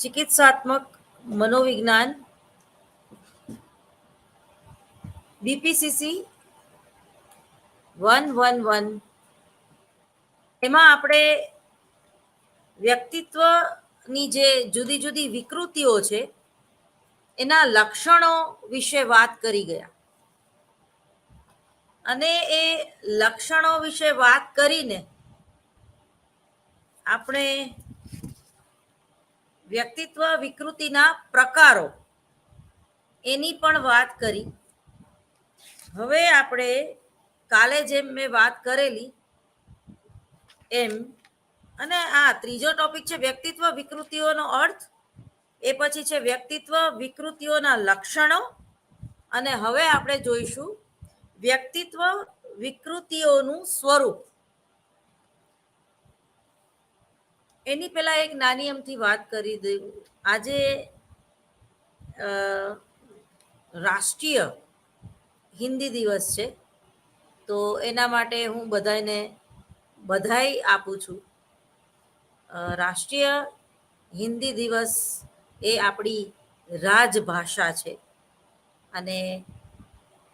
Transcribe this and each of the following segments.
ચિકિત્સાત્મક મનોવિજ્ઞાન બીપીસીસી 111 એમાં આપણે વ્યક્તિત્વની જે જુદી જુદી વિકૃતિઓ છે એના લક્ષણો વિશે વાત કરી ગયા અને એ લક્ષણો વિશે વાત કરીને આપણે વ્યક્તિત્વ વિકૃતિના પ્રકારો એની પણ વાત કરી. હવે આપણે કાલે જેમ મેં વાત કરેલી એમ, અને આ ત્રીજો ટોપિક છે વ્યક્તિત્વ વિકૃતિઓનો અર્થ, એ પછી છે વ્યક્તિત્વ વિકૃતિઓના લક્ષણો, અને હવે આપણે જોઈશું વ્યક્તિત્વ વિકૃતિઓનું સ્વરૂપ. એની પહેલા એક નાની અમથી વાત કરી દઉં. આજે રાષ્ટ્રીય હિન્દી દિવસ છે, તો એના માટે હું બધાને બધાઈ આપું છું. રાષ્ટ્રીય હિન્દી દિવસ એ આપણી રાજભાષા છે અને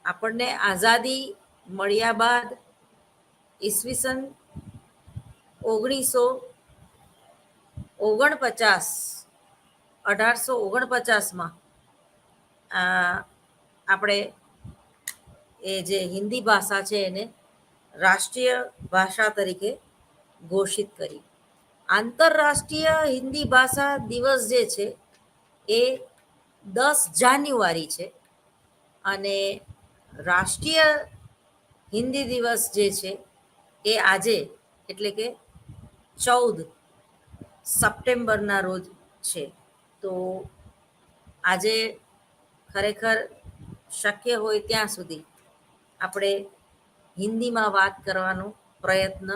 આપણને આઝાદી મળ્યા બાદ ઈસવીસન 1849માં આપણે એ જે હિન્દી ભાષા છે એને રાષ્ટ્રીય ભાષા તરીકે ઘોષિત કરી. આંતરરાષ્ટ્રીય હિન્દી ભાષા દિવસ જે છે એ 10 જાન્યુઆરી છે અને રાષ્ટ્રીય હિન્દી દિવસ જે છે એ આજે એટલે કે 14 સપ્ટેમ્બરના રોજ છે. તો આજે ખરેખર શક્ય હોય ત્યાં સુધી આપણે હિન્દીમાં વાત કરવાનો પ્રયત્ન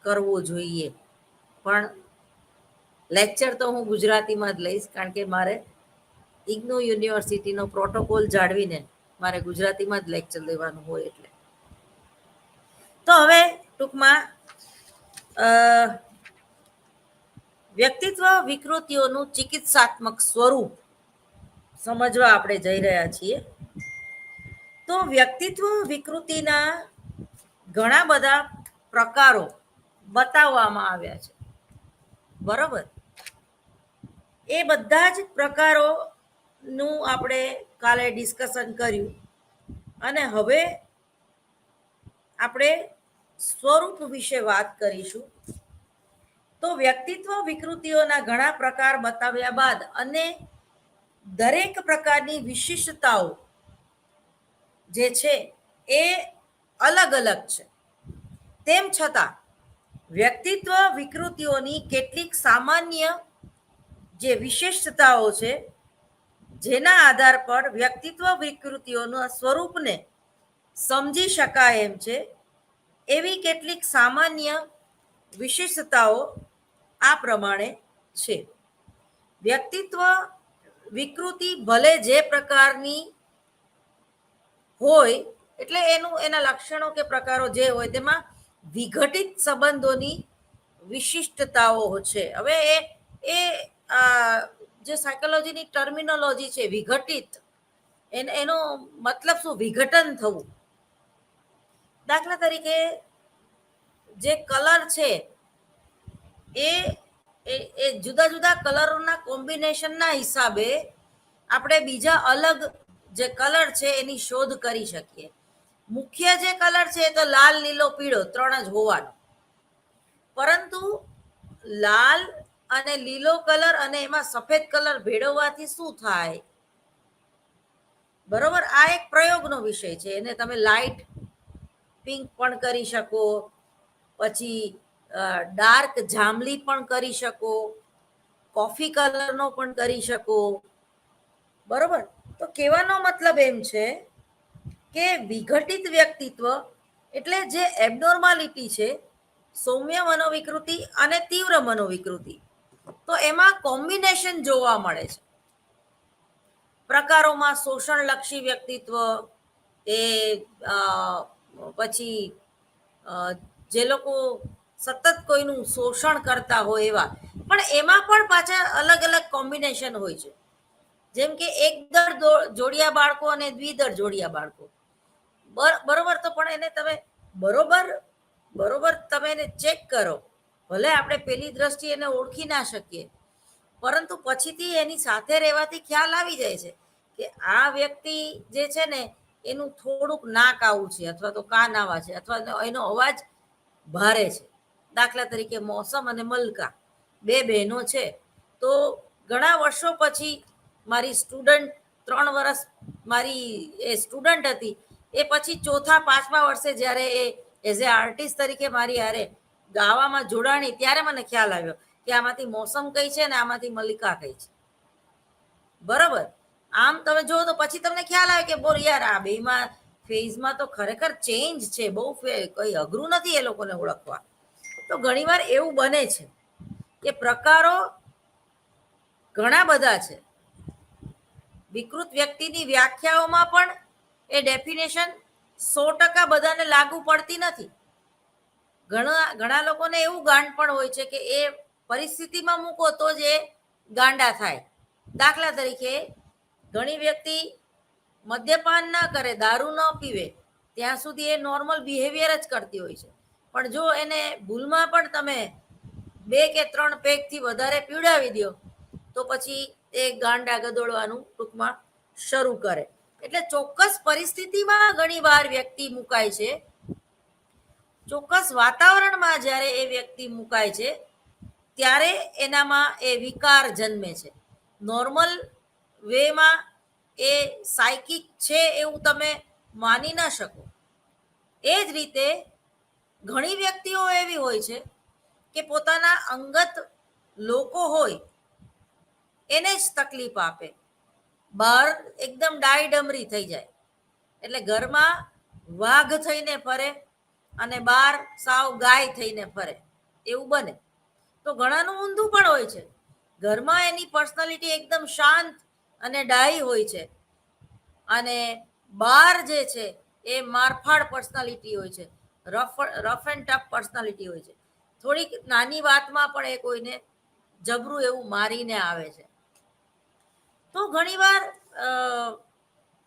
કરવો જોઈએ. પણ લેક્ચર તો હું ગુજરાતીમાં જ લઈશ, કારણ કે મારે ઇગ્નુ યુનિવર્સિટીનો પ્રોટોકોલ જાળવીને મારે ગુજરાતીમાં જ લેક્ચર લેવાનું હોય. એટલે તો હવે ટૂંકમાં વ્યક્તિત્વ વિકૃતિઓનું ચિકિત્સાત્મક સ્વરૂપ સમજવા આપણે જઈ રહ્યા છીએ. તો વ્યક્તિત્વ વિકૃતિના ઘણા બધા પ્રકારો બતાવવામાં આવ્યા છે, બરોબર? એ બધા જ પ્રકારોનું આપણે કાલે ડિસ્કશન કર્યું અને હવે આપણે સ્વરૂપ વિશે વાત કરીશું. તો વ્યક્તિત્વ વિકૃતિઓના ઘણા પ્રકાર બતાવ્યા બાદ અને દરેક પ્રકારની વિશિષ્ટતાઓ જે છે એ અલગ અલગ છે, તેમ છતાં વ્યક્તિત્વ વિકૃતિઓની કેટલીક સામાન્ય જે વિશિષ્ટતાઓ છે જેના આધાર પર વ્યક્તિત્વ વિકૃતિઓના સ્વરૂપને સમજી શકાય એમ છે, એવી કેટલીક સામાન્ય વિશિષ્ટતાઓ આ પ્રમાણે છે. વ્યક્તિત્વ વિકૃતિ ભલે જે પ્રકારની હોય, એટલે એના લક્ષણો કે પ્રકારો જે હોય તેમાં વિઘટિત સંબંધોની વિશિષ્ટતાઓ છે. હવે એ જે સાયકોલોજીની ટર્મિનોલોજી છે વિઘટિત, એનો મતલબ શું? વિઘટન થવું. દાખલા તરીકે જે કલર છે એ જુદા જુદા કલરોના કોમ્બિનેશનના હિસાબે આપણે બીજા અલગ જે કલર છે એની શોધ કરી શકીએ. મુખ્ય જે કલર છે તો લાલ, લીલો, પીળો 3 જ હોવાનો, પરંતુ લાલ અને લીલો કલર અને એમાં સફેદ કલર ભેળવવાથી શું થાય? બરોબર, આ એક પ્રયોગનો વિષય છે. એને તમે લાઇટ પિંક પણ કરી શકો, પછી ડાર્ક જાંબલી પણ કરી શકો, કોફી કલરનો પણ કરી શકો, બરોબર? તો કહેવાનો મતલબ એમ છે કે વિઘટિત વ્યક્તિત્વ એટલે જે એબનોર્માલિટી છે, સૌમ્ય મનોવિકૃતિ અને તીવ્ર મનોવિકૃતિ, તો એમાં કોમ્બિનેશન જોવા મળે છે. પ્રકારોમાં શોષણલક્ષી વ્યક્તિત્વ, એ પછી જે લોકો સતત કોઈનું શોષણ કરતા હોય એવા, પણ પણ એમાં પણ પાછા અલગ અલગ કોમ્બિનેશન હોય છે. જેમ કે એકદર જોડિયા બાળકો અને દ્વિદર જોડિયા બાળકો, બરોબર. તો પણ એને તમે બરોબર તમે એને ચેક કરો. ભલે આપણે પેલી દ્રષ્ટિએ એને ઓળખી ના શકીએ, પરંતુ પછીથી એની સાથે રહેવાથી ખ્યાલ આવી જાય છે કે આ વ્યક્તિ જે છે ને એનું થોડુંક નાક આવું છે, અથવા તો કાન આવા છે, અથવા એનો અવાજ ભારે છે. દાખલા તરીકે મોસમ અને મલકા બે બહેનો છે. તો ઘણા વર્ષો પછી મારી સ્ટુડન્ટ 3 વર્ષ મારી એ સ્ટુડન્ટ હતી. એ પછી ચોથા પાંચમા વર્ષે જ્યારે એ એઝ એ આર્ટિસ્ટ તરીકે મારી હારે ગાવામાં જોડાણી, ત્યારે મને ખ્યાલ આવ્યો કે આમાંથી મોસમ કઈ છે ને આમાંથી મલ્લિકા કઈ છે. બરોબર. આમ તમે જુઓ તો પછી તમને ખ્યાલ આવે કે બોલ યાર, આ બેમાં ફેઝમાં તો ખરેખર ચેન્જ છે. બહુ કઈ અઘરું નથી એ લોકોને ઓળખવા. તો ઘણીવાર એવું બને છે કે પ્રકારો ઘણા બધા છે. વિકૃત વ્યક્તિની વ્યાખ્યાઓમાં પણ એ ડેફિનેશન 100% બધાને લાગુ પડતી નથી. ઘણા લોકોને એવું ગાંડ પણ હોય છે કે એ પરિસ્થિતિમાં મૂકો તો જ એ ગાંડા થાય. દાખલા તરીકે ઘણી વ્યક્તિ મદ્યપાન ના કરે, દારૂ ન પીવે, ત્યાં સુધી એ નોર્મલ બિહેવિયર જ કરતી હોય છે. પણ જો એને ભૂલમાં પણ તમે 2 કે 3 પેગથી વધારે પીવડાવી દો, તો પછી એ ગાંડા ગદોડવાનું ટૂંકમાં શરૂ કરે. એટલે ચોક્કસ પરિસ્થિતિમાં ઘણી વાર વ્યક્તિ મુકાય છે. ચોક્કસ વાતાવરણમાં જ્યારે એ વ્યક્તિ મુકાય છે, ત્યારે એનામાં એ વિકાર જન્મે છે. નોર્મલ વેમાં એ સાયકિક છે એવું તમે માની ના શકો. એ જ રીતે ઘણી વ્યક્તિઓ એવી હોય છે કે પોતાના અંગત લોકો હોય એને જ તકલીફ આપે, બહાર એકદમ ડાયડમરી થઈ જાય. એટલે ઘરમાં વાઘ થઈને ફરે અને બહાર સાવ ગાય થઈને ફરે, એવું બને. તો ઘણાનું ઊંધું પણ હોય છે. ઘરમાં એની પર્સનાલિટી એકદમ શાંત અને ડાહી હોય છે, અને બહાર જે છે એ મારફાડ પર્સનાલિટી હોય છે, રફ એન્ડ ટફ પર્સનાલિટી હોય છે. થોડીક નાની વાતમાં પણ એ કોઈને જબરું એવું મારીને આવે છે. તો ઘણીવાર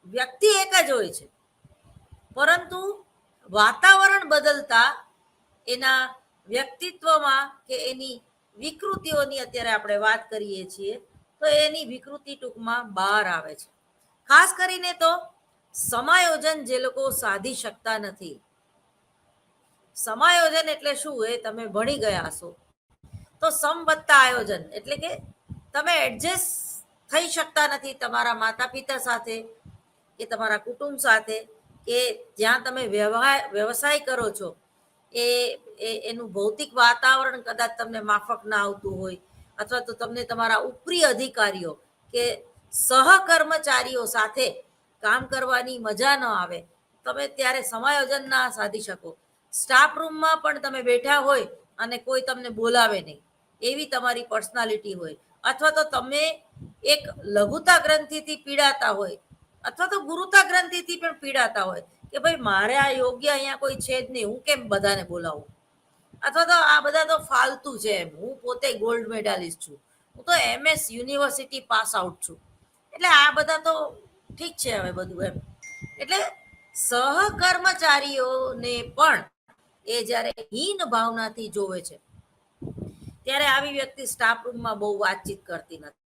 વ્યક્તિ એક જ હોય છે, પરંતુ વાતાવરણ બદલતા એના વ્યક્તિત્વમાં કે એની વિકૃતિઓની અત્યારે આપણે વાત કરીએ છીએ, તો એની વિકૃતિ ટૂંકમાં બહાર આવે છે. ખાસ કરીને તો સમાયોજન જે લોકો સાધી શકતા નથી. સમાયોજન એટલે શું, એ તમે ભણી ગયા હશો. તો સમ વત્તા આયોજન એટલે કે તમે એડજસ્ટ થઈ શકતા નથી તમારા માતા પિતા સાથે, કે તમારા કુટુંબ સાથે, કે જ્યાં તમે વ્યવસાય કરો છો એનું ભૌતિક વાતાવરણ કદાચ તમને માફક ના આવતું હોય, અથવા તો તમને તમારા ઉપરી અધિકારીઓ કે સહકર્મચારીઓ સાથે કામ કરવાની મજા ન આવે, તમે ત્યારે સમાયોજન ના સાધી શકો. સ્ટાફ રૂમમાં પણ તમે બેઠા હોય અને કોઈ તમને બોલાવે નહીં, એવી તમારી પર્સનાલિટી હોય, અથવા તો તમે એક લઘુતા ગ્રંથિથી પીડાતા હોય, અથવા તો ગુરુતા ગ્રંથિથી પણ પીડાતા હોય કે ભાઈ મારે આ યોગ્ય અહીંયા કોઈ છે જ નહીં, હું કેમ બધાને બોલાવું, અથવા તો આ બધા તો ફાલતુ છે, હું પોતે ગોલ્ડ મેડાલિસ્ટ છું, હું તો MS યુનિવર્સિટી પાસ આઉટ છું, એટલે આ બધા તો ઠીક છે હવે બધું એમ. એટલે સહકર્મચારીઓને પણ એ જ્યારે હીન ભાવનાથી જોવે છે, ત્યારે આવી વ્યક્તિ સ્ટાફ રૂમમાં બહુ વાતચીત કરતી નથી.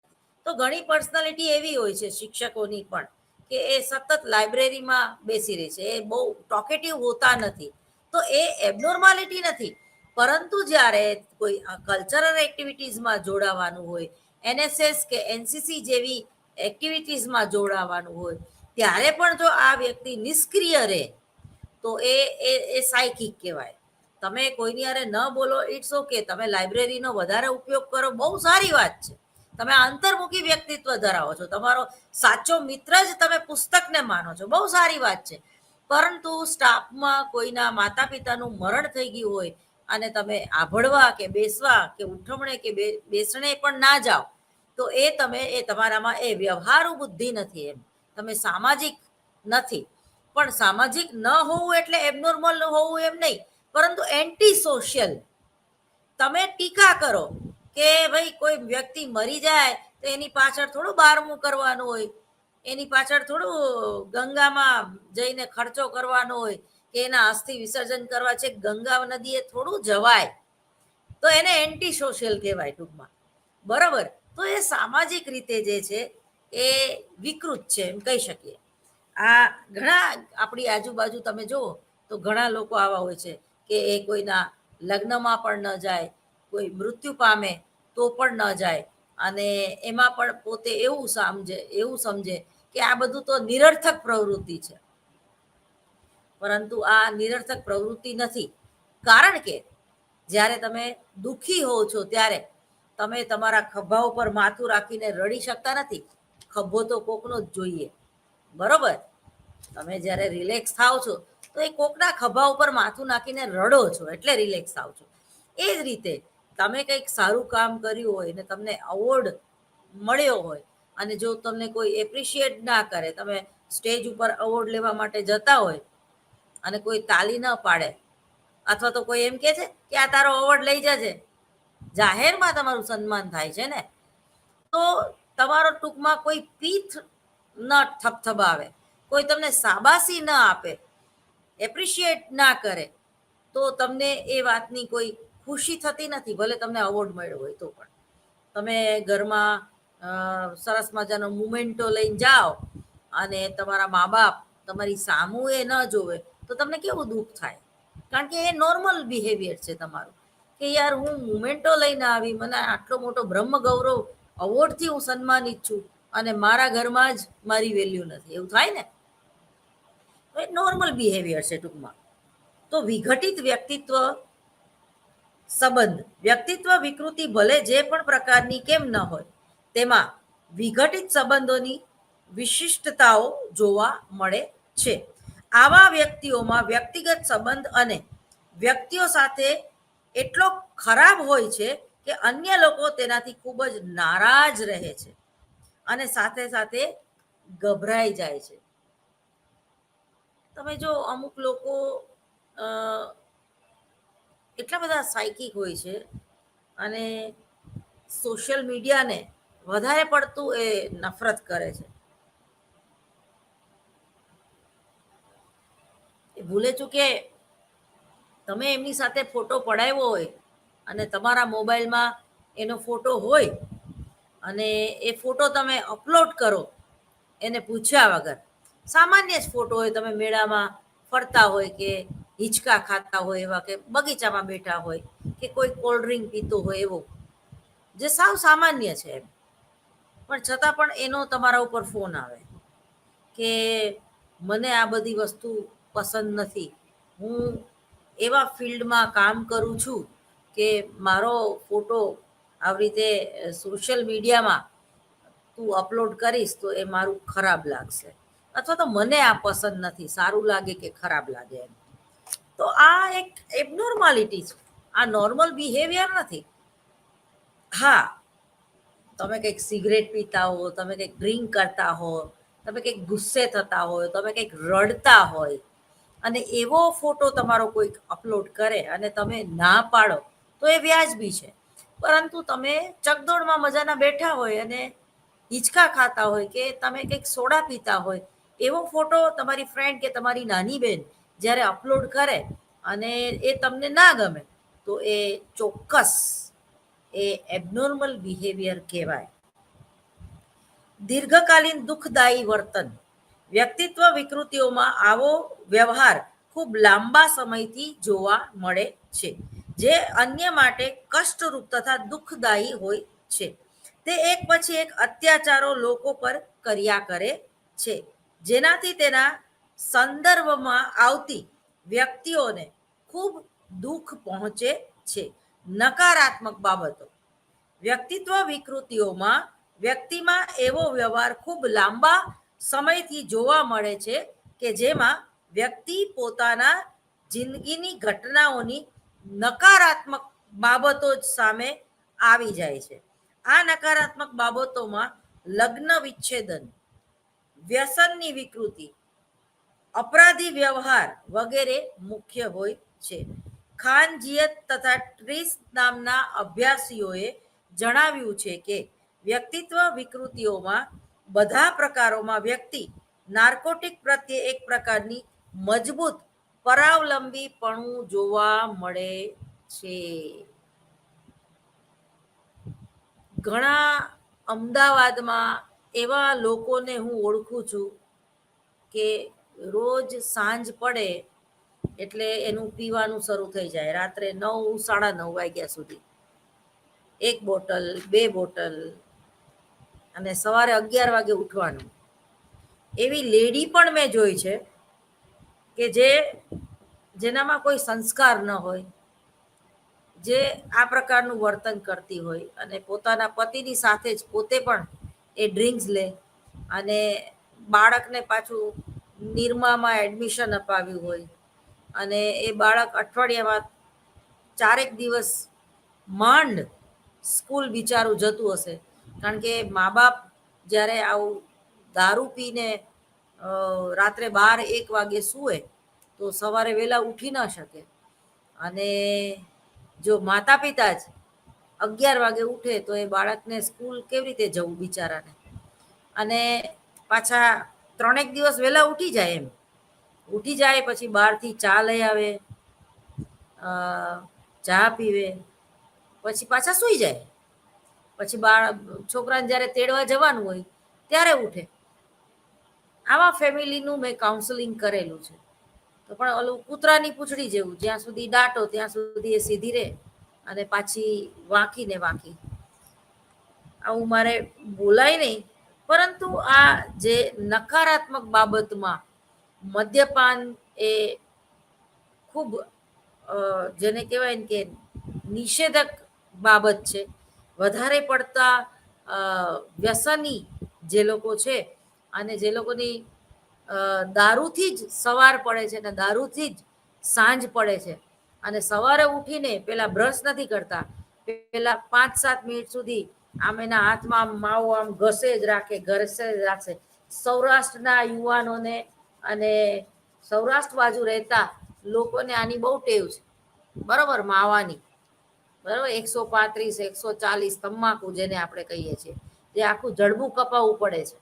તો ઘણી પર્સનાલિટી એવી હોય છે શિક્ષકોની પણ, કે એ સતત લાઇબ્રેરીમાં બેસી રહે છે, એ બહુ ટોકેટિવ હોતા નથી. તો એ એબનોર્માલિટી નથી, પરંતુ જ્યારે કોઈ કલ્ચરલ એક્ટિવિટીઝમાં જોડાવાનું હોય, NSS કે NCC જેવી એક્ટિવિટીઝમાં જોડાવાનું હોય, ત્યારે પણ જો આ વ્યક્તિ નિષ્ક્રિય રહે તો એ સાયકિક કહેવાય. તમે કોઈની હારે ન બોલો, ઇટ્સ ઓકે. તમે લાઇબ્રેરીનો વધારે ઉપયોગ કરો, બહુ સારી વાત છે. તમે અંતર્મુખી વ્યક્તિત્વ ધરાવો છો, તમારો સાચો મિત્ર જ તમે પુસ્તકને માનો છો, બહુ સારી વાત છે. પરંતુ સ્ટાફમાં કોઈના માતા પિતાનું મરણ થઈ ગયું હોય અને તમે આભળવા કે બેસવા કે ઉઠમણે કે બેસણે પણ ના જાઓ, તો એ તમારામાં એ વ્યવહારુ બુદ્ધિ નથી, એમ તમે સામાજિક નથી. પણ સામાજિક ન હોવું એટલે એબનોર્મલ હોવું એમ નહીં, પરંતુ એન્ટી સોશિયલ. તમે ટીકા કરો, કે ભાઈ કોઈ વ્યક્તિ મરી જાય તો એની પાછળ થોડું બારમું કરવાનું હોય, એની પાછળ થોડું ગંગામાં જઈને ખર્ચો કરવાનો હોય કે એના અસ્થિ વિસર્જન કરવા છે ગંગા નદીએ થોડું જવાય, તો એને એન્ટી સોશિયલ કહેવાય ટૂંકમાં. બરાબર. તો એ સામાજિક રીતે જે છે એ વિકૃત છે એમ કહી શકીએ. આ ઘણા આપણી આજુબાજુ તમે જુઓ તો ઘણા લોકો આવા હોય છે કે એ કોઈના લગ્નમાં પણ ન જાય, કોઈ મૃત્યુ પામે તો પણ ન જાય, અને એમાં પણ પોતે એવું સમજે કે આ બધું તો નિરર્થક પ્રવૃત્તિ છે. પરંતુ આ નિરર્થક પ્રવૃત્તિ નથી. કારણ કે જ્યારે તમે દુઃખી હો છો ત્યારે તમે તમારા ખભા ઉપર માથું રાખીને રડી શકતા નથી. ખભો તો કોકનો જ જોઈએ. બરોબર. તમે જ્યારે રિલેક્સ થાવ છો તો એ કોકના ખભા ઉપર માથું નાખીને રડો છો એટલે રિલેક્સ થાવ છો. એ જ રીતે તમે કંઈક સારું કામ કર્યું હોય ને તમને અવોર્ડ મળ્યો હોય, અને જો તમને કોઈ એપ્રિશિએટ ના કરે, તમે સ્ટેજ ઉપર અવોર્ડ લેવા માટે જતા હોય અને કોઈ તાલી ન પાડે, અથવા તો કોઈ એમ કે છે કે આ તારો અવોર્ડ લઈ જજે, જાહેરમાં તમારું સન્માન થાય છે ને, તો તમારો ટૂંકમાં કોઈ પીઠ ન થપથપાવે, કોઈ તમને શાબાશી ન આપે, એપ્રિશિએટ ના કરે, તો તમને એ વાતની કોઈ ખુશી થતી નથી. ભલે તમને અવોર્ડ મળ્યો હોય તો પણ તમે ઘરમાં સરસ મજાનો મુમેન્ટો લઈને જાઓ અને તમારા મા બાપ તમારી સામું એ ન જોવે તો તમને કેવું દુઃખ થાય. કારણ કે એ નોર્મલ બિહેવિયર છે તમારું કે યાર હું મુમેન્ટો લઈને આવી, મને આટલો મોટો બ્રહ્મ ગૌરવ અવોર્ડથી હું સન્માનિત છું અને મારા ઘરમાં જ મારી વેલ્યુ નથી, એવું થાય ને. એ નોર્મલ બિહેવિયર છે ટૂંકમાં. તો વિઘટિત વ્યક્તિત્વ સંબંધ, વ્યક્તિત્વ વિકૃતિ ભલે જે પણ પ્રકારની કેમ ન હોય, તેમાં વિઘટિત સંબંધોની વિશિષ્ટતાઓ જોવા મળે છે. આવા વ્યક્તિઓમાં વ્યક્તિગત સંબંધ અને વ્યક્તિઓ સાથે એટલો ખરાબ હોય છે કે અન્ય લોકો તેનાથી ખૂબ જ નારાજ રહે છે અને સાથે સાથે ગભરાઈ જાય છે. તમે જો અમુક લોકો એટલા બધા સાયકિક હોય છે અને સોશિયલ મીડિયાને વધારે પડતું એ નફરત કરે છે. એ ભૂલે ચૂકે તમે એમની સાથે ફોટો પડાવ્યો હોય અને તમારા મોબાઈલમાં એનો ફોટો હોય અને એ ફોટો તમે અપલોડ કરો એને પૂછ્યા વગર, સામાન્ય જ ફોટો હોય, તમે મેળામાં ફરતા હોય કે હિંચકા ખાતા હોય એવા, કે બગીચામાં બેઠા હોય કે કોઈ કોલ્ડ ડ્રિંક પીતો હોય એવો, જે સાવ સામાન્ય છે એમ, પણ છતાં પણ એનો તમારા ઉપર ફોન આવે કે મને આ બધી વસ્તુ પસંદ નથી, હું એવા ફિલ્ડમાં કામ કરું છું કે મારો ફોટો આવી રીતે સોશિયલ મીડિયામાં તું અપલોડ કરીશ તો એ મારું ખરાબ લાગશે, અથવા તો મને આ પસંદ નથી, સારું લાગે કે ખરાબ લાગે એમ. તો આ એક એબનોર્માલિટી છે, આ નોર્મલ બિહેવિયર નથી. હા, તમે કંઈક સિગરેટ પીતા હો, તમે કંઈક ડ્રિંક કરતા હો, તમે કંઈક ગુસ્સે થતા હોય, તમે કંઈક રડતા હોય અને એવો ફોટો તમારો કોઈક અપલોડ કરે અને તમે ના પાડો તો એ વ્યાજબી છે. પરંતુ તમે ચકદોડમાં મજાના બેઠા હોય અને હિંચકા ખાતા હોય કે તમે કંઈક સોડા પીતા હોય, એવો ફોટો તમારી ફ્રેન્ડ કે તમારી નાની બેન જ્યારે અપલોડ કરે અને એ તમને ના ગમે તો એ ચોક્કસ એ એબનોર્મલ બિહેવિયર કહેવાય. દીર્ઘકાલીન દુઃખદાયી વર્તન, વ્યક્તિત્વ વિકૃતિઓમાં આવો વ્યવહાર ખૂબ લાંબા સમયથી જોવા મળે છે, જે અન્ય માટે કષ્ટરૂપ તથા દુઃખદાયી હોય છે. તે એક પછી એક અત્યાચારો લોકો પર કર્યા કરે છે, જેનાથી તેના સંદર્ભમાં આવતી વ્યક્તિઓને ખૂબ દુઃખ પહોંચે છે. નકારાત્મક બાબતો, વ્યક્તિત્વ વિકૃતિઓમાં વ્યક્તિમાં એવો વ્યવહાર ખૂબ લાંબા સમયથી જોવા મળે છે કે જેમાં વ્યક્તિ પોતાના જિંદગીની ઘટનાઓની નકારાત્મક બાબતો જ સામે આવી જાય છે. આ નકારાત્મક બાબતોમાં લગ્ન વિચ્છેદન, વ્યસનની વિકૃતિ, અપરાધી વ્યવહાર વગેરે મુખ્ય હોય છે. ખાન જીયત તથા ટ્રીસ નામના અભ્યાસીઓએ જણાવ્યું છે કે વ્યક્તિત્વ વિકૃતિઓમાં બધા પ્રકારોમાં વ્યક્તિ નાર્કોટિક પ્રત્યે એક પ્રકારની મજબૂત પરાવલંબીપણું જોવા મળે છે. ઘણા અમદાવાદમાં એવા લોકોને હું ઓળખું છું કે રોજ સાંજ પડે એટલે એનું પીવાનું શરૂ થઈ જાય, રાત્રે 9, 9:30 વાગ્યા સુધી 1 બોટલ 2 બોટલ, અને સવારે 11 વાગે ઉઠવાનું. એવી લેડી પણ મેં જોઈ છે કે જેનામાં કોઈ સંસ્કાર ન હોય, જે આ પ્રકારનું વર્તન કરતી હોય અને પોતાના પતિની સાથે જ પોતે પણ એ ડ્રિંક્સ લે અને બાળકને પાછું નિરમામાં એડમિશન અપાવ્યું હોય અને એ બાળક અઠવાડિયામાં 4 દિવસ માંડ સ્કૂલ બિચારું જતું હશે, કારણ કે મા બાપ જ્યારે આવું દારૂ પીને રાત્રે 12-1 વાગે સૂવે તો સવારે વહેલા ઉઠી ન શકે. અને જો માતા પિતા જ 11 વાગે ઉઠે તો એ બાળકને સ્કૂલ કેવી રીતે જવું બિચારાને. અને પાછા 3 દિવસ વહેલા ઉઠી જાય, એમ ઉઠી જાય પછી બહારથી ચા લઈ આવે, ચા પીવે, પછી પાછા સૂઈ જાય. પછી છોકરાને જ્યારે તેડવા જવાનું હોય ત્યારે ઉઠે. આવા ફેમિલીનું મેં કાઉન્સેલિંગ કરેલું છે. તો પણ ઓલું કૂતરાની પૂંછડી જેવું, જ્યાં સુધી દાટો ત્યાં સુધી એ સીધી રહે અને પાછી વાંકી ને વાંકી. આવું મારે બોલાય નહીં, પરંતુ આ જે નકારાત્મક બાબતમાં મદ્યપાન એ ખૂબ જેને કહેવાય ને કે નિષેધક બાબત છે. વધારે પડતા વ્યસની જે લોકો છે અને જે લોકોની દારૂથી જ સવાર પડે છે અને દારૂથી જ સાંજ પડે છે, અને સવારે ઉઠીને પેલા બ્રશ નથી કરતા, પેલા 5-7 મિનિટ સુધી આમ એના હાથમાં માવો આમ ઘસે જ રાખશે. સૌરાષ્ટ્રના યુવાનોને અને સૌરાષ્ટ્ર બાજુ રહેતા લોકોને આની બહુ ટેવ છે, બરોબર, માવાની. બરાબર, 135, 140 તમાકુ જેને આપણે કહીએ છીએ, જે આખું જડબું કપાવવું પડે છે.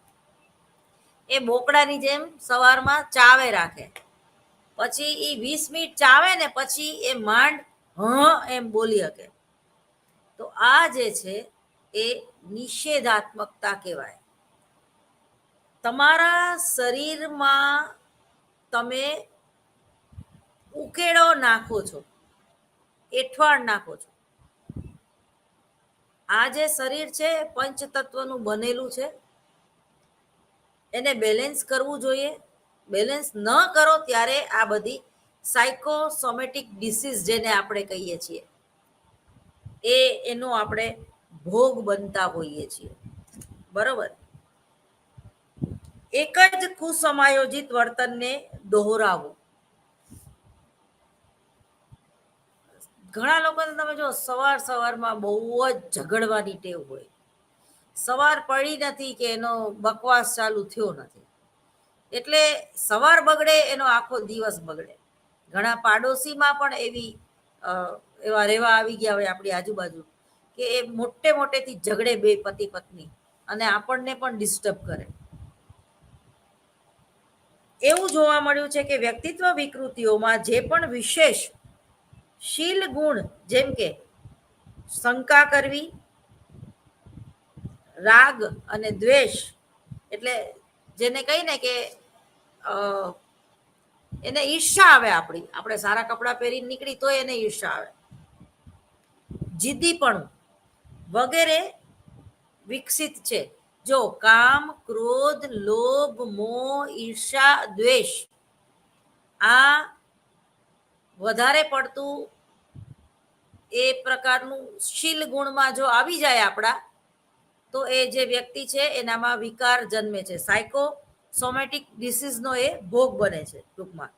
એ બોકડાની જેમ સવારમાં ચાવે રાખે, પછી એ 20 મિનિટ ચાવે ને પછી એ માંડ એમ બોલી શકે. તો આ જે છે એ નિષેધાત્મકતા કહેવાય. તમારા શરીરમાં તમે ઉકેળો નાખો છો, એઠવાડ નાખો છો. આ જે શરીર છે પંચતત્વનું બનેલું છે, એને બેલેન્સ કરવું જોઈએ. બેલેન્સ ન કરો ત્યારે આ બધી સાયકોસોમેટિક ડિસીઝ જેને આપણે કહીએ છીએ એનો આપણે ભોગ બનતા હોઈએ છીએ. બરોબર. એક જ કુસમાયોજિત વર્તનને દોહરાવવું. ઘણા લોકોને તમે જો સવારમાં બહુ જ ઝઘડવાની ટેવ હોય. સવાર પડી નથી કે એનો બકવાસ ચાલુ થયો નથી, એટલે સવાર બગડે એનો આખો દિવસ બગડે. ઘણા પાડોશીમાં પણ એવા રેવા આવી ગયા હોય આપણી આજુબાજુ કે એ મોટેથી ઝઘડે, બે પતિ પત્ની, અને આપણને પણ ડિસ્ટર્બ કરે. એવું જોવા મળ્યું છે કે વ્યક્તિત્વ વિકૃતિઓમાં જે પણ વિશેષ શીલ ગુણ, જેમ કે શંકા કરવી, રાગ અને દ્વેષ, એટલે જેને કહી ને કે એને ઈર્ષા આવે, આપણે સારા કપડાં પહેરીને નીકળી તો એને ઈર્ષા આવે, જીદ્દીપણું વગેરે વિકસિત છે. જો કામ, ક્રોધ, લોભ, મોહ, ઈર્ષા, દ્વેષ આ વધારે પડતું એ પ્રકારનું શીલ ગુણમાં જો આવી જાય આપણા, તો એ જે વ્યક્તિ છે એનામાં વિકાર જન્મે છે, સાયકોસોમેટિક ડિસીઝનો એ ભોગ બને છે. ટૂંકમાં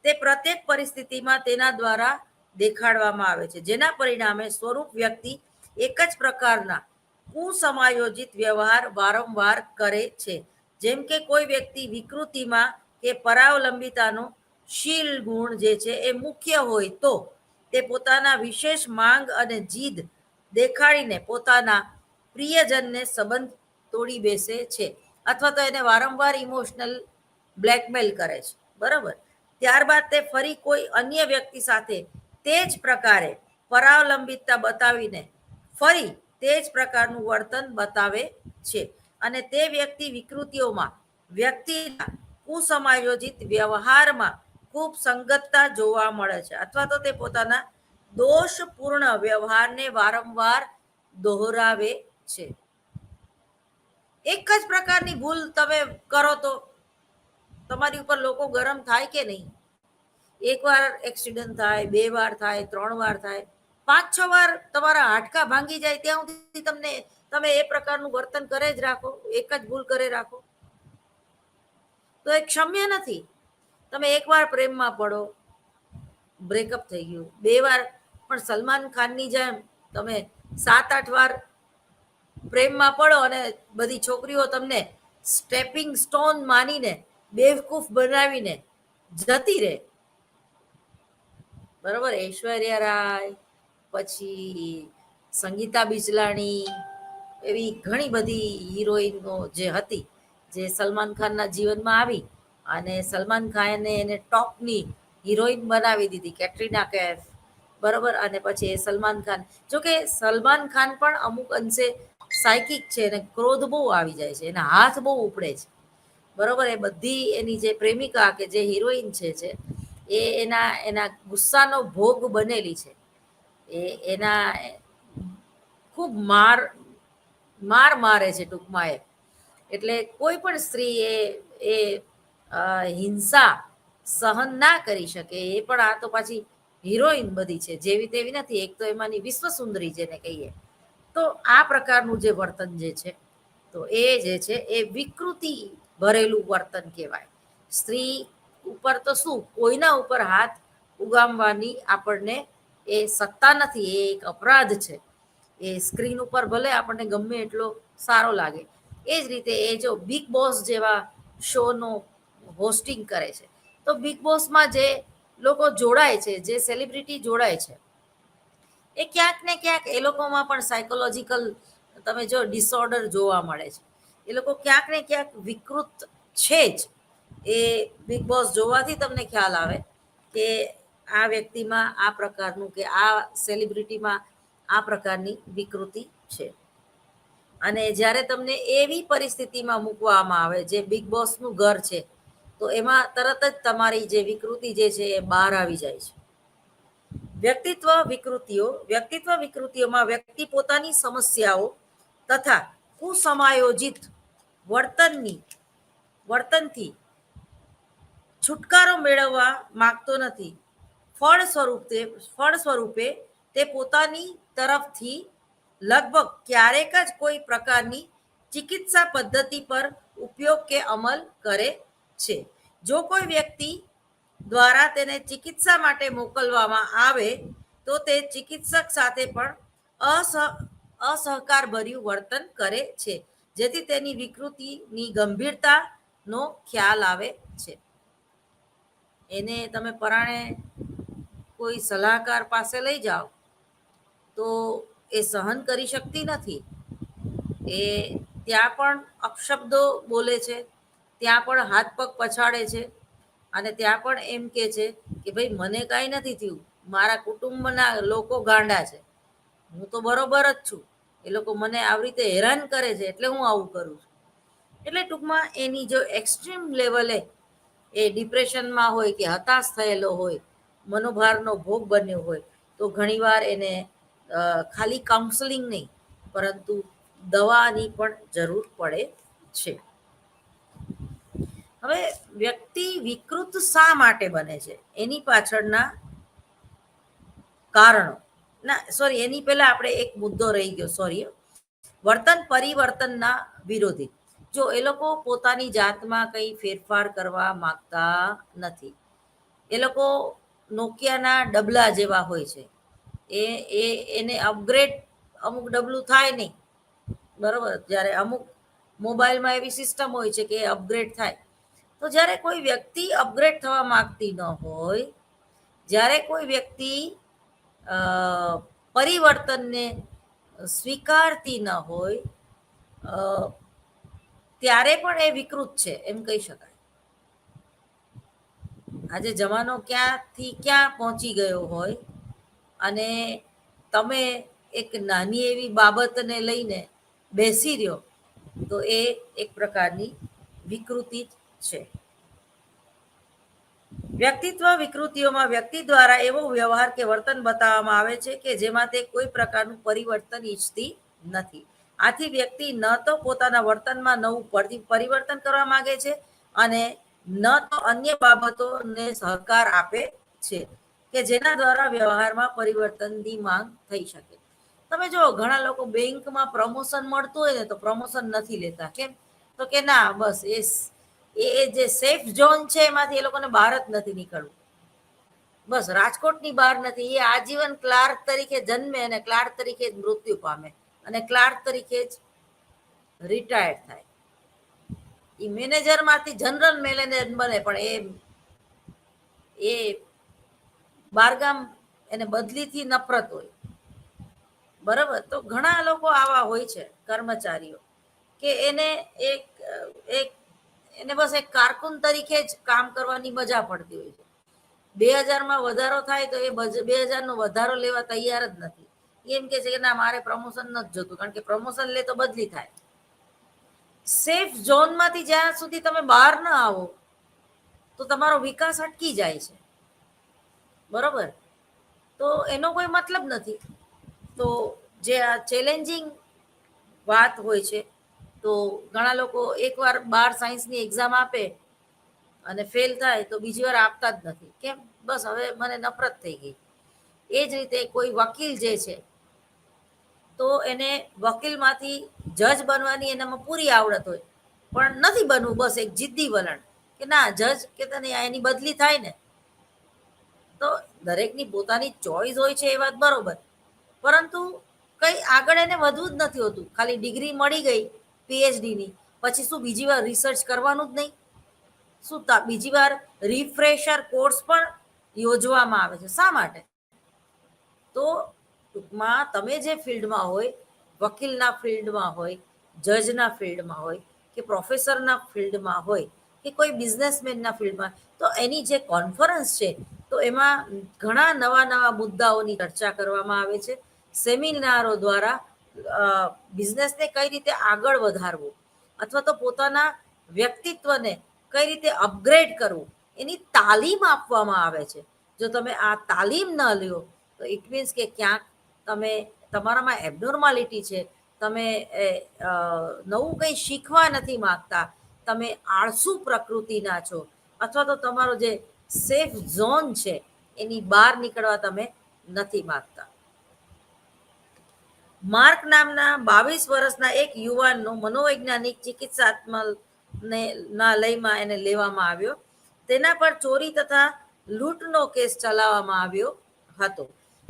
તે પ્રત્યેક પરિસ્થિતિમાં તેના દ્વારા દેખાડવામાં આવે છે, જેના પરિણામે સ્વરૂપ વ્યક્તિ એક જ પ્રકારના કુસમાયોજિત વ્યવહાર વારંવાર કરે છે. જેમ કે કોઈ વ્યક્તિ વિકૃતિમાં કે પરાવલંબિતાનો શીલ ગુણ જે છે એ મુખ્ય હોય તો તે પોતાના વિશેષ માંગ અને જીદ દેખાડીને પોતાના પ્રિયજનને સંબંધ તોડી બેસે છે, અથવા તો એને વારંવાર ઇમોશનલ બ્લેકમેલ કરે છે, બરાબર. ત્યારબાદ તે ફરી કોઈ અન્ય વ્યક્તિ સાથે તે જ પ્રકારે પરાવલંબિતતા બતાવીને ફરી તે જ પ્રકારનું વર્તન બતાવે છે, અને તે વ્યક્તિ વિકૃતિઓમાં વ્યક્તિના કુસમાયોજિત વ્યવહારમાં ખૂબ સંગતતા જોવા મળે છે, અથવા તો તે પોતાના દોષપૂર્ણ વ્યવહારને વારંવાર દોહરાવે છે. એક જ પ્રકારની ભૂલ તમે કરો તો તમારી ઉપર લોકો ગરમ થાય કે નહીં? એકવાર એક્સિડન્ટ થાય, 2 વાર થાય, 3 વાર થાય, 5-6 વાર તમારા હાડકા ભાંગી જાય ત્યાં સુધી તમે એ પ્રકારનું વર્તન કરે જ રાખો, એક જ ભૂલ કરે રાખો, તો એ ક્ષમ્ય નથી. તમે એકવાર પ્રેમમાં પડો, બ્રેકઅપ થઈ ગયું, 2 વાર, પણ સલમાન ખાનની જેમ તમે 7-8 વાર પ્રેમમાં પડો અને બધી છોકરીઓ તમને સ્ટેપિંગ સ્ટોન માનીને બેવકૂફ બનાવીને જતી રહે, બરોબર. ઐશ્વર્યા રાય, પછી સંગીતા બિજલાણી, એવી ઘણી બધી હિરોઈનો જે હતી, જે સલમાન ખાનના જીવનમાં આવી અને સલમાન ખાને એને ટોપની હિરોઈન બનાવી દીધી, કેટરીના કૈફ, બરોબર. અને પછી સલમાન ખાન, જોકે સલમાન ખાન પણ અમુક અંશે સાયકિક છે અને ક્રોધ બહુ આવી જાય છે, એના હાથ બહુ ઉપડે છે, બરોબર. એ બધી એની જે પ્રેમિકા કે જે હિરોઈન છે એ એના ગુસ્સાનો ભોગ બનેલી છે. એના ખૂબ મારે છે ટૂંકમાં એ. એટલે કોઈ પણ સ્ત્રી એ હિંસા સહન ના કરી શકે. એ પણ આ તો પાછી હિરોઈન બધી છે, જેવી તેવી નથી. એક તો એમાંની વિશ્વ સુંદરી જેને કહીએ. તો આ પ્રકારનું જે વર્તન જે છે, તો એ જે છે એ વિકૃતિ ભરેલું વર્તન કહેવાય. સ્ત્રી ઉપર તો શું, કોઈના ઉપર હાથ ઉગામવાની આપણને એ સત્તા નથી, એ એક અપરાધ છે. એ સ્ક્રીન ઉપર ભલે આપણને ગમે એટલો સારો લાગે. એ જ રીતે એ જો બિગ બોસ જેવા શોનો હોસ્ટિંગ કરે છે, તો બિગ બોસમાં જે લોકો જોડાય છે, જે સેલિબ્રિટી જોડાય છે, એ ક્યાંક ને ક્યાંક એ લોકોમાં પણ સાયકોલોજીકલ તમે જો ડિસઓર્ડર જોવા મળે છે. એ લોકો ક્યાંક ને ક્યાંક વિકૃત છે જ. એ બિગ બોસ જોવાથી તમને ખ્યાલ આવે કે આ વ્યક્તિમાં આ પ્રકારનું, કે આ સેલિબ્રિટીમાં આ પ્રકારની વિકૃતિ છે. અને જ્યારે તમને એવી પરિસ્થિતિમાં મૂકવામાં આવે, જે બિગ બોસનું ઘર છે, તો એમાં તરત જ તમારી જે વિકૃતિ જે છે એ બહાર આવી જાય છે. વ્યક્તિત્વ વિકૃતિઓમાં વ્યક્તિ પોતાની સમસ્યાઓ તથા કુસમાયોજિત વર્તનથી છુટકારો મેળવવા માંગતો નથી. ફળ સ્વરૂપે તે પોતાની તરફથી લગભગ ક્યારેક જ કોઈ પ્રકારની ચિકિત્સા પદ્ધતિ પર ઉપયોગ કે અમલ કરે છે. જો કોઈ વ્યક્તિ દ્વારા તેને ચિકિત્સા માટે મોકલવામાં આવે તો તે ચિકિત્સક સાથે પણ અસહકારભર્યું વર્તન કરે છે, જેથી તેની વિકૃતિની ગંભીરતાનો ખ્યાલ આવે છે. એને તમે પરાણે કોઈ સલાહકાર પાસે લઈ જાઓ તો એ સહન કરી શકતી નથી. એ ત્યાં પણ અપશબ્દો બોલે છે, ત્યાં પણ હાથ પગ પછાડે છે, અને ત્યાં પણ એમ કે છે કે ભાઈ મને કાંઈ નથી થયું, મારા કુટુંબના લોકો ગાંડા છે, હું તો બરોબર જ છું, એ લોકો મને આવી રીતે હેરાન કરે છે એટલે હું આવું કરું છું. એટલે ટૂંકમાં એની જો એક્સ્ટ્રીમ લેવલે એ ડિપ્રેશનમાં હોય કે હતાશ થયેલો હોય, મનોભારનો ભોગ બન્યો હોય, તો ઘણીવાર એને ખાલી કાઉન્સેલિંગ નહીં, પરંતુ દવાની પણ જરૂર પડે છે. હવે વ્યક્તિ વિકૃત શા માટે બને છે, એની પાછળના કારણો, એની પહેલા આપણે એક મુદ્દો રહી ગયો, વર્તન પરિવર્તનના વિરોધી. જો એ લોકો પોતાની જાતમાં કંઈ ફેરફાર કરવા માંગતા નથી. એ લોકો નોકિયાના ડબલા જેવા હોય છે. એને અપગ્રેડ અમુક ડબલું થાય નહીં, બરોબર. જ્યારે અમુક મોબાઈલમાં એવી સિસ્ટમ હોય છે કે અપગ્રેડ થાય. તો જ્યારે કોઈ વ્યક્તિ અપગ્રેડ થવા માંગતી ન હોય, જ્યારે કોઈ વ્યક્તિ પરિવર્તનને સ્વીકારતી ન હોય ત્યારે પણ એ વિકૃત છે એમ કહી શકાય. આજે જમાનો ક્યાંથી ક્યાં પહોંચી ગયો હોય અને તમે એક નાની એવી બાબતને લઈને બેસી રહ્યો તો એ એક પ્રકારની વિકૃતિ છે. વ્યક્તિત્વ વિકૃતિઓમાં વ્યક્તિ દ્વારા એવો વ્યવહાર કે વર્તન બતાવવામાં આવે છે કે જેમાં તે કોઈ પ્રકારનું પરિવર્તન ઈચ્છતી નથી. આથી વ્યક્તિ ન તો પોતાના વર્તનમાં નવું પરિવર્તન કરવા માંગે છે અને ન તો અન્ય બાબતોને સહકાર આપે છે કે જેના દ્વારા વ્યવહારમાં પરિવર્તનની માંગ થઈ શકે. તમે જો ઘણા લોકો બેંકમાં પ્રમોશન મળતું હોય ને તો પ્રમોશન નથી લેતા. કેમ? તો કે ના, બસ એ જે સેફ ઝોન છે એમાંથી એ લોકોને બહાર જ નથી નીકળવું. બસ રાજકોટની બહાર નથી. એ આજીવન ક્લાર્ક તરીકે જન્મે અને ક્લાર્ક તરીકે જ મૃત્યુ પામે અને ક્લાર્ક તરીકે જ રિટાયર્ડ થાય. એ મેનેજરમાંથી જનરલ મેનેજર બને પણ એ બારગામ એને બદલીથી નફરત હોય. બરાબર? તો ઘણા લોકો આવા હોય છે કર્મચારીઓ કે એને એને બસ એક કારકુન તરીકે જ કામ કરવાની મજા પડતી હોય છે. 2000માં વધારો થાય તો એ 2000નો વધારો લેવા તૈયાર જ નથી. એમ કે છે કે ના, મારે પ્રમોશન નથી જોતું, કારણ કે પ્રમોશન લે તો બદલી થાય. સેફ ઝોનમાંથી જ્યાં સુધી તમે બહાર ન આવો તો તમારો વિકાસ અટકી જાય છે. બરોબર? તો એનો કોઈ મતલબ નથી. તો જે આ ચેલેન્જિંગ વાત હોય છે, તો ઘણા લોકો એકવાર 12 સાયન્સની એક્ઝામ આપે અને ફેલ થાય તો બીજી વાર આપતા જ નથી. કેમ? બસ હવે મને નફરત થઈ ગઈ. એ જ રીતે કોઈ વકીલ જે છે તો એને વકીલમાંથી જજ બનવાની એનામાં પૂરી આવડત હોય પણ નથી બનવું. બસ એક જિદ્દી વલણ કે ના, જજ કે તને એની બદલી થાય ને. તો દરેકની પોતાની ચોઈસ હોય છે, એ વાત બરોબર, પરંતુ કઈ આગળ એને વધવું જ નથી હોતું. ખાલી ડિગ્રી મળી ગઈ પીએચડીની, પછી શું બીજી વાર રિસર્ચ કરવાનું જ નહીં? શું બીજી વાર રિફ્રેશર કોર્સ પણ યોજવામાં આવે છે? શા માટે? તો ટૂંકમાં તમે જે ફિલ્ડમાં હોય, વકીલના ફિલ્ડમાં હોય, જજના ફિલ્ડમાં હોય કે પ્રોફેસરના ફિલ્ડમાં હોય કે કોઈ બિઝનેસમેનના ફિલ્ડમાં, તો એની જે કોન્ફરન્સ છે તો એમાં ઘણા નવા નવા મુદ્દાઓની ચર્ચા કરવામાં આવે છે. સેમિનારો દ્વારા બિઝનેસને કઈ રીતે આગળ વધારવું અથવા તો પોતાના વ્યક્તિત્વને કઈ રીતે અપગ્રેડ કરવું એની તાલીમ આપવામાં આવે છે. જો તમે આ તાલીમ ન લ્યો તો ઇટ મીન્સ કે ક્યાંક તમે તમારામાં એબનોર્માલિટી છે, તમે નવું કંઈ શીખવા નથી માંગતા, તમે આળસુ પ્રકૃતિના છો, અથવા તો તમારો જે સેફ ઝોન છે એની બહાર નીકળવા તમે નથી માંગતા. માર્ક નામના 22 વર્ષના એક યુવાનનો મનોવૈજ્ઞાનિક ચિકિત્સાત્મક લયમાં એને લેવામાં આવ્યો. તેના પર ચોરી તથા લૂંટનો કેસ ચલાવવામાં આવ્યો હતો.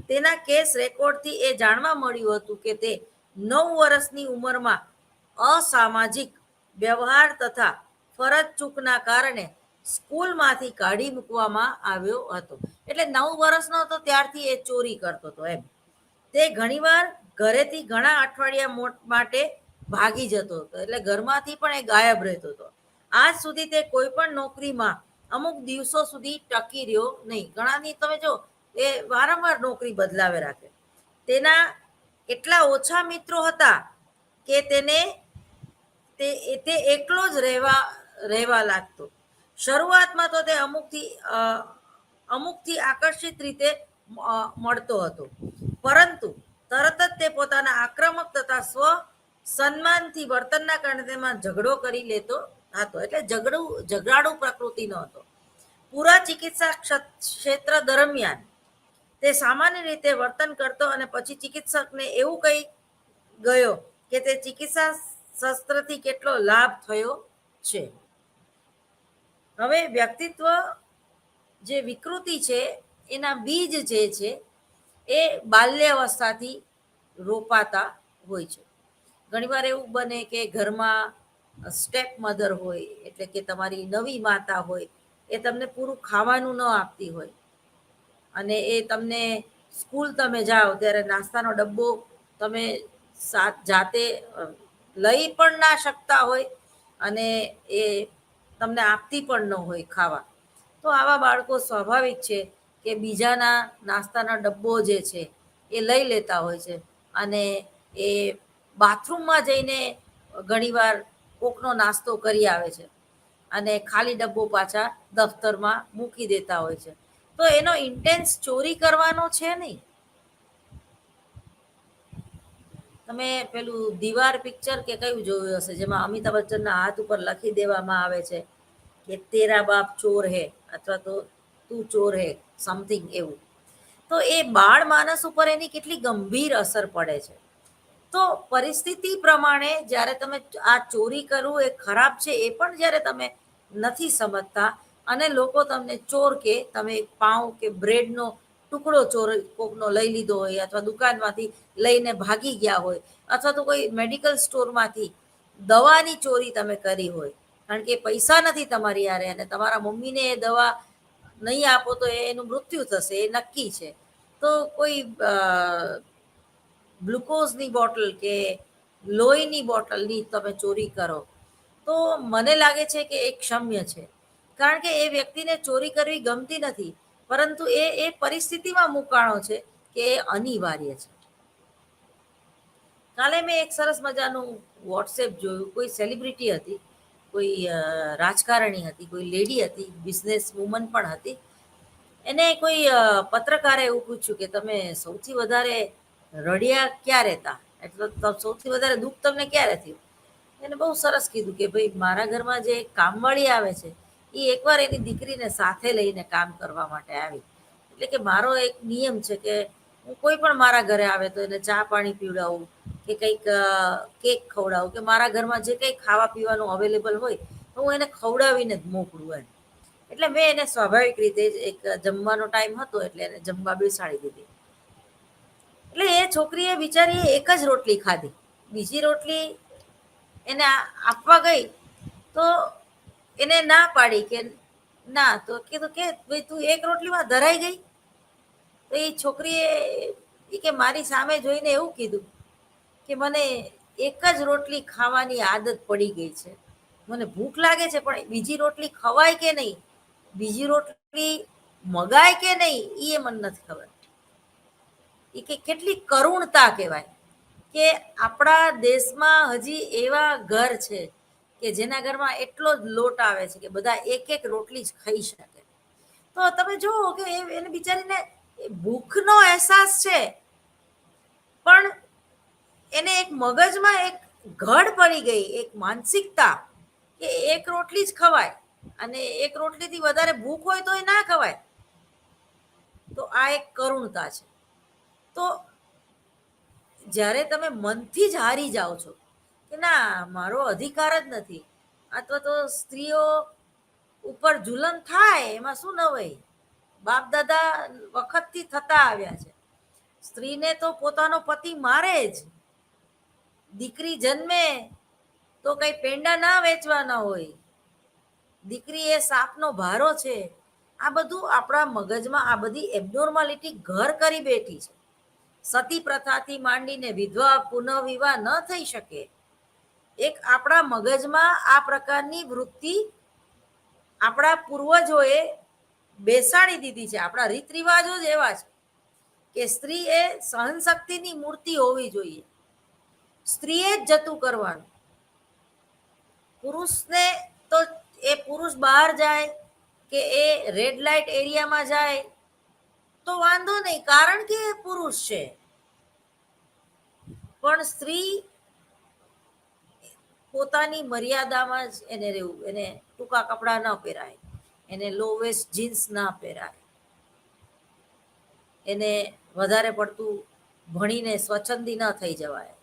તેના કેસ રેકોર્ડથી એ જાણવા મળ્યું હતું કે તે 9 વર્ષની ઉંમરમાં અસામાજિક વ્યવહાર તથા ફરજ ચૂકના કારણે સ્કૂલમાંથી કાઢી મૂકવામાં આવ્યો હતો. એટલે 9 વર્ષનો હતો ત્યારથી એ ચોરી કરતો હતો એમ. તે ઘણીવાર ઘરેથી ઘણા અઠવાડિયા માટે ભાગી જતો હતો. એટલે ઘરમાંથી પણ એ ગાયબ રહેતો હતો. આજ સુધી તે કોઈ પણ નોકરીમાં અમુક દિવસો સુધી ટકી રહ્યો નહીં. ઘણાની તમે જો એ વારંવાર નોકરી બદલાવે રાખે. તેના એટલા ઓછા મિત્રો હતા કે તે એકલો જ રહેવા લાગતો. શરૂઆતમાં તો તે અમુકથી આકર્ષિત રીતે મળતો હતો, પરંતુ તરત જ તે પોતાના આક્રમક તથા સ્વ સન્માનથી વર્તનના કારણે તેમાં ઝઘડો કરી લેતો હતો. એટલે ઝઘડાળુ પ્રકૃતિનો હતો. પૂરા ચિકિત્સા ક્ષેત્ર દરમિયાન તે સામાન્ય રીતે વર્તન કરતો અને પછી ચિકિત્સકને એવું કહી ગયો કે તે ચિકિત્સા શસ્ત્રથી કેટલો લાભ થયો છે. હવે વ્યક્તિત્વ જે વિકૃતિ છે એના બીજ જે છે એ બાલ્યાવસ્થાથી રોપાતા હોય છે. ઘણીવાર એવું બને કે ઘરમાં સ્ટેપ મધર હોય, એટલે કે તમારી નવી માતા હોય, એ તમને પૂરું ખાવાનું ન આપતી હોય અને એ તમને સ્કૂલ તમે જાઓ ત્યારે નાસ્તાનો ડબ્બો તમે જાતે લઈ પણ ના શકતા હોય અને એ તમને આપતી પણ ન હોય ખાવા, તો આવા બાળકો સ્વાભાવિક છે કે બીજાના નાસ્તાના ડબ્બો જે છે એ લઈ લેતા હોય છે અને એ બાથરૂમમાં જઈને ઘણીવાર કોકનો નાસ્તો કરી આવે છે અને ખાલી ડબ્બો પાછા દફતરમાં મૂકી દેતા હોય છે. તો એનો ઇન્ટેન્સ ચોરી કરવાનો છે નહીં. તમે પેલું દીવાર પિક્ચર કે કયું જોયું હશે, જેમાં અમિતાભ બચ્ચનના હાથ ઉપર લખી દેવામાં આવે છે કે તેરા બાપ ચોર હે અથવા તો તું ચોર હે, સમથિંગ એવું. તો એ બાળ માનસ ઉપર એની કેટલી ગંભીર અસર પડે છે. તો પરિસ્થિતિ પ્રમાણે જ્યારે તમે આ ચોરી કરવું એ ખરાબ છે એ પણ જ્યારે તમે નથી સમજતા અને લોકો તમને ચોર કે તમે પાઉં કે બ્રેડનો ટુકડો ચોર કોકનો લઈ લીધો હોય અથવા દુકાનમાંથી લઈને ભાગી ગયા હોય અથવા તો કોઈ મેડિકલ સ્ટોરમાંથી દવાની ચોરી તમે કરી હોય, કારણ કે પૈસા નથી તમારી યારે અને તમારા મમ્મીને એ દવા નહીં આપો તો એનું મૃત્યુ થશે એ નક્કી છે. તો કોઈ ગ્લુકોઝની બોટલ કે લોહીની બોટલની તમે ચોરી કરો તો મને લાગે છે કે એ ક્ષમ્ય છે, કારણ કે એ વ્યક્તિને ચોરી કરવી ગમતી નથી, પરંતુ એ પરિસ્થિતિમાં મુકાણો છે કે એ અનિવાર્ય છે. કાલે મેં એક સરસ મજાનું વોટ્સએપ જોયું. કોઈ સેલિબ્રિટી હતી, કોઈ રાજકારણી હતી, કોઈ લેડી હતી, બિઝનેસ વુમન પણ હતી. એને કોઈ પત્રકારે એવું પૂછ્યું કે તમે સૌથી વધારે રડ્યા ક્યારે હતા, એટલે સૌથી વધારે દુઃખ તમને ક્યારે થયું. એને બહુ સરસ કીધું કે ભાઈ મારા ઘરમાં જે કામવાળી આવે છે એ એકવાર એની દીકરીને સાથે લઈને કામ કરવા માટે આવી. એટલે કે મારો એક નિયમ છે કે હું કોઈ પણ મારા ઘરે આવે તો એને ચા પાણી પીવડાવું કે કંઈક કેક ખવડાવું કે મારા ઘરમાં જે કંઈ ખાવા પીવાનું અવેલેબલ હોય તો હું એને ખવડાવીને જ મોકલું એમ. એટલે મેં એને સ્વાભાવિક રીતે જ એક જમવાનો ટાઈમ હતો એટલે એને જમવા બેસાડી દીધી. એટલે એ છોકરીએ બિચારીએ એક જ રોટલી ખાધી, બીજી રોટલી એને આપવા ગઈ તો એને ના પાડી કે ના, તો કીધું કે ભાઈ તું એક રોટલીમાં ધરાઈ ગઈ. તો એ છોકરીએ કે મારી સામે જોઈને એવું કીધું કે મને એક જ રોટલી ખાવાની આદત પડી ગઈ છે, મને ભૂખ લાગે છે પણ બીજી રોટલી ખવાય કે નહીં, બીજી રોટલી મગાય કે નહીં એ મને નથી ખબર. એ કે કેટલી કરુણતા કહેવાય કે આપણા દેશમાં હજી એવા ઘર છે કે જેના ઘરમાં એટલો જ લોટ આવે છે કે બધા એક એક રોટલી જ ખાઈ શકે. તો તમે જુઓ કે એને બિચારીને ભૂખનો અહેસાસ છે પણ એને એક મગજમાં એક ઘડ પડી ગઈ, એક માનસિકતા કે એક રોટલી જ ખવાય અને એક રોટલીથી વધારે ભૂખ હોય તો એ ના ખવાય. તો આ એક કરુણતા છે. તો જ્યારે તમે મનથી જ હારી જાઓ છો કે ના મારો અધિકાર જ નથી, અથવા તો સ્ત્રીઓ ઉપર જુલમ થાય એમાં શું નવાઈ, બાપ દાદા વખતથી થતા આવ્યા છે. સ્ત્રીને તો પોતાનો પતિ મારે જ, દીકરી જન્મે તો કઈ પેંડા ના વેચવાના હોય, દીકરી એ સાપનો ભારો છે. આ બધું આપણા મગજમાં આ બધી એબનોર્માલિટી ઘર કરી બેઠી છે. સતી પ્રથાથી માંડીને વિધવા પુનઃવિવાહ ન થઈ શકે. એક આપણા મગજમાં આ પ્રકારની વૃત્તિ આપણા પૂર્વજોએ બેસાડી દીધી છે. આપણા રીત રિવાજો જ એવા છે કે સ્ત્રી એ સહનશક્તિની મૂર્તિ હોવી જોઈએ, સ્ત્રીએ જ જતું કરવાનું. પુરુષને તો એ પુરુષ બહાર જાય કે એ રેડ લાઇટ એરિયામાં જાય તો વાંધો નહીં, કારણ કે એ પુરુષ છે. પણ સ્ત્રી પોતાની મર્યાદામાં જ એને રહેવું, એને ટૂંકા કપડાં ન પહેરાય, એને લો વેસ્ટ જીન્સ ના પહેરાય, એને વધારે પડતું ભણીને સ્વચ્છંદી ન થઈ જવાય,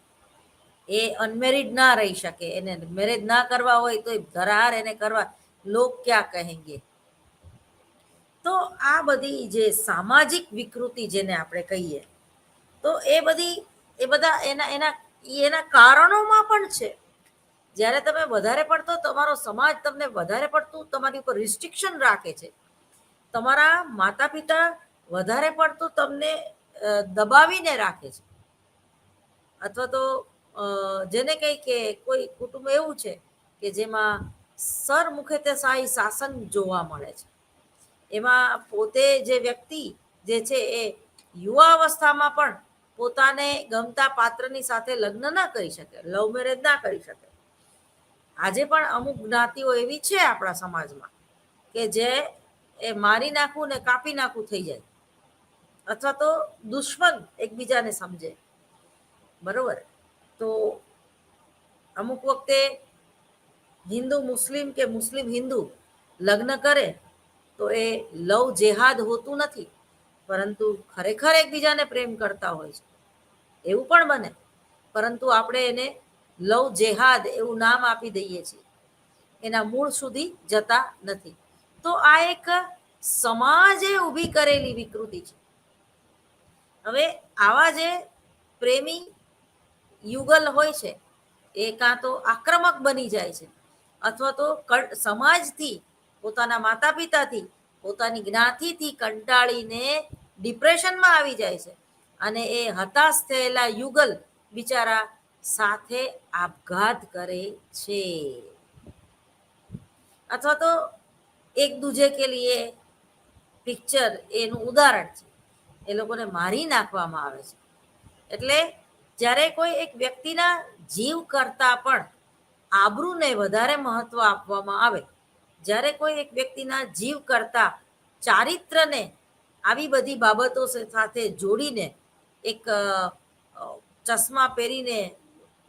એ અનમેરિડ ના રહી શકે, એને મેરેજ ના કરવા હોય તો ધરાર એને કરવા, લોક ક્યાં કહેંગે. તો આ બધી જે સામાજિક વિકૃતિ જેને આપણે કહીએ તો એ બધી એ બધા એના કારણોમાં પણ છે. જ્યારે તમે વધારે પડતો તમારો સમાજ તમને વધારે પડતું તમારી ઉપર રિસ્ટ્રિક્શન રાખે છે, તમારા માતા પિતા વધારે પડતું તમને દબાવીને રાખે છે, અથવા તો જેને કંઈ કે કોઈ કુટુંબ એવું છે કે જેમાં સરમુખત્યારશાહી શાસન જોવા મળે છે, એમાં પોતે જે વ્યક્તિ જે છે એ યુવા અવસ્થામાં પણ પોતાને ગમતા પાત્રની સાથે લગ્ન ના કરી શકે, લવ મેરેજ ના કરી શકે. આજે પણ અમુક જ્ઞાતિઓ એવી છે આપણા સમાજમાં કે જે એ મારી નાખવું ને કાપી નાખવું થઈ જાય, અથવા તો દુશ્મન એકબીજાને સમજે. બરોબર. તો અમુક વખતે હિન્દુ મુસ્લિમ કે મુસ્લિમ હિન્દુ લગ્ન કરે તો એ લવ જેહાદ હોતું નથી, પરંતુ ખરેખર એકબીજાને પ્રેમ કરતા હોય છે, એવું પણ બને. પરંતુ આપણે એને લવ જેહાદ એવું નામ આપી દઈએ છીએ, એના મૂળ સુધી જતા નથી. તો આ એક સમાજે ઊભી કરેલી વિકૃતિ છે. હવે આવા જે પ્રેમી યુગલ હોય છે એ કાં તો આક્રમક બની જાય છે, અથવા તો સમાજથી, પોતાના માતા પિતાથી, પોતાની જ્ઞાતિથી કંટાળીને ડિપ્રેશનમાં આવી જાય છે, અને એ હતાશ થયેલા યુગલ બિચારા સાથે આપઘાત કરે છે, અથવા તો એક દૂજે કે લીએ પિક્ચર એનું ઉદાહરણ છે, એ લોકોને મારી નાખવામાં આવે છે. એટલે જ્યારે કોઈ એક વ્યક્તિના જીવ કરતા પણ આબરૂને વધારે મહત્વ આપવામાં આવે, જ્યારે કોઈ એક વ્યક્તિના જીવ કરતા ચારિત્રને આવી બધી બાબતો સાથે જોડીને એક ચશ્મા પહેરીને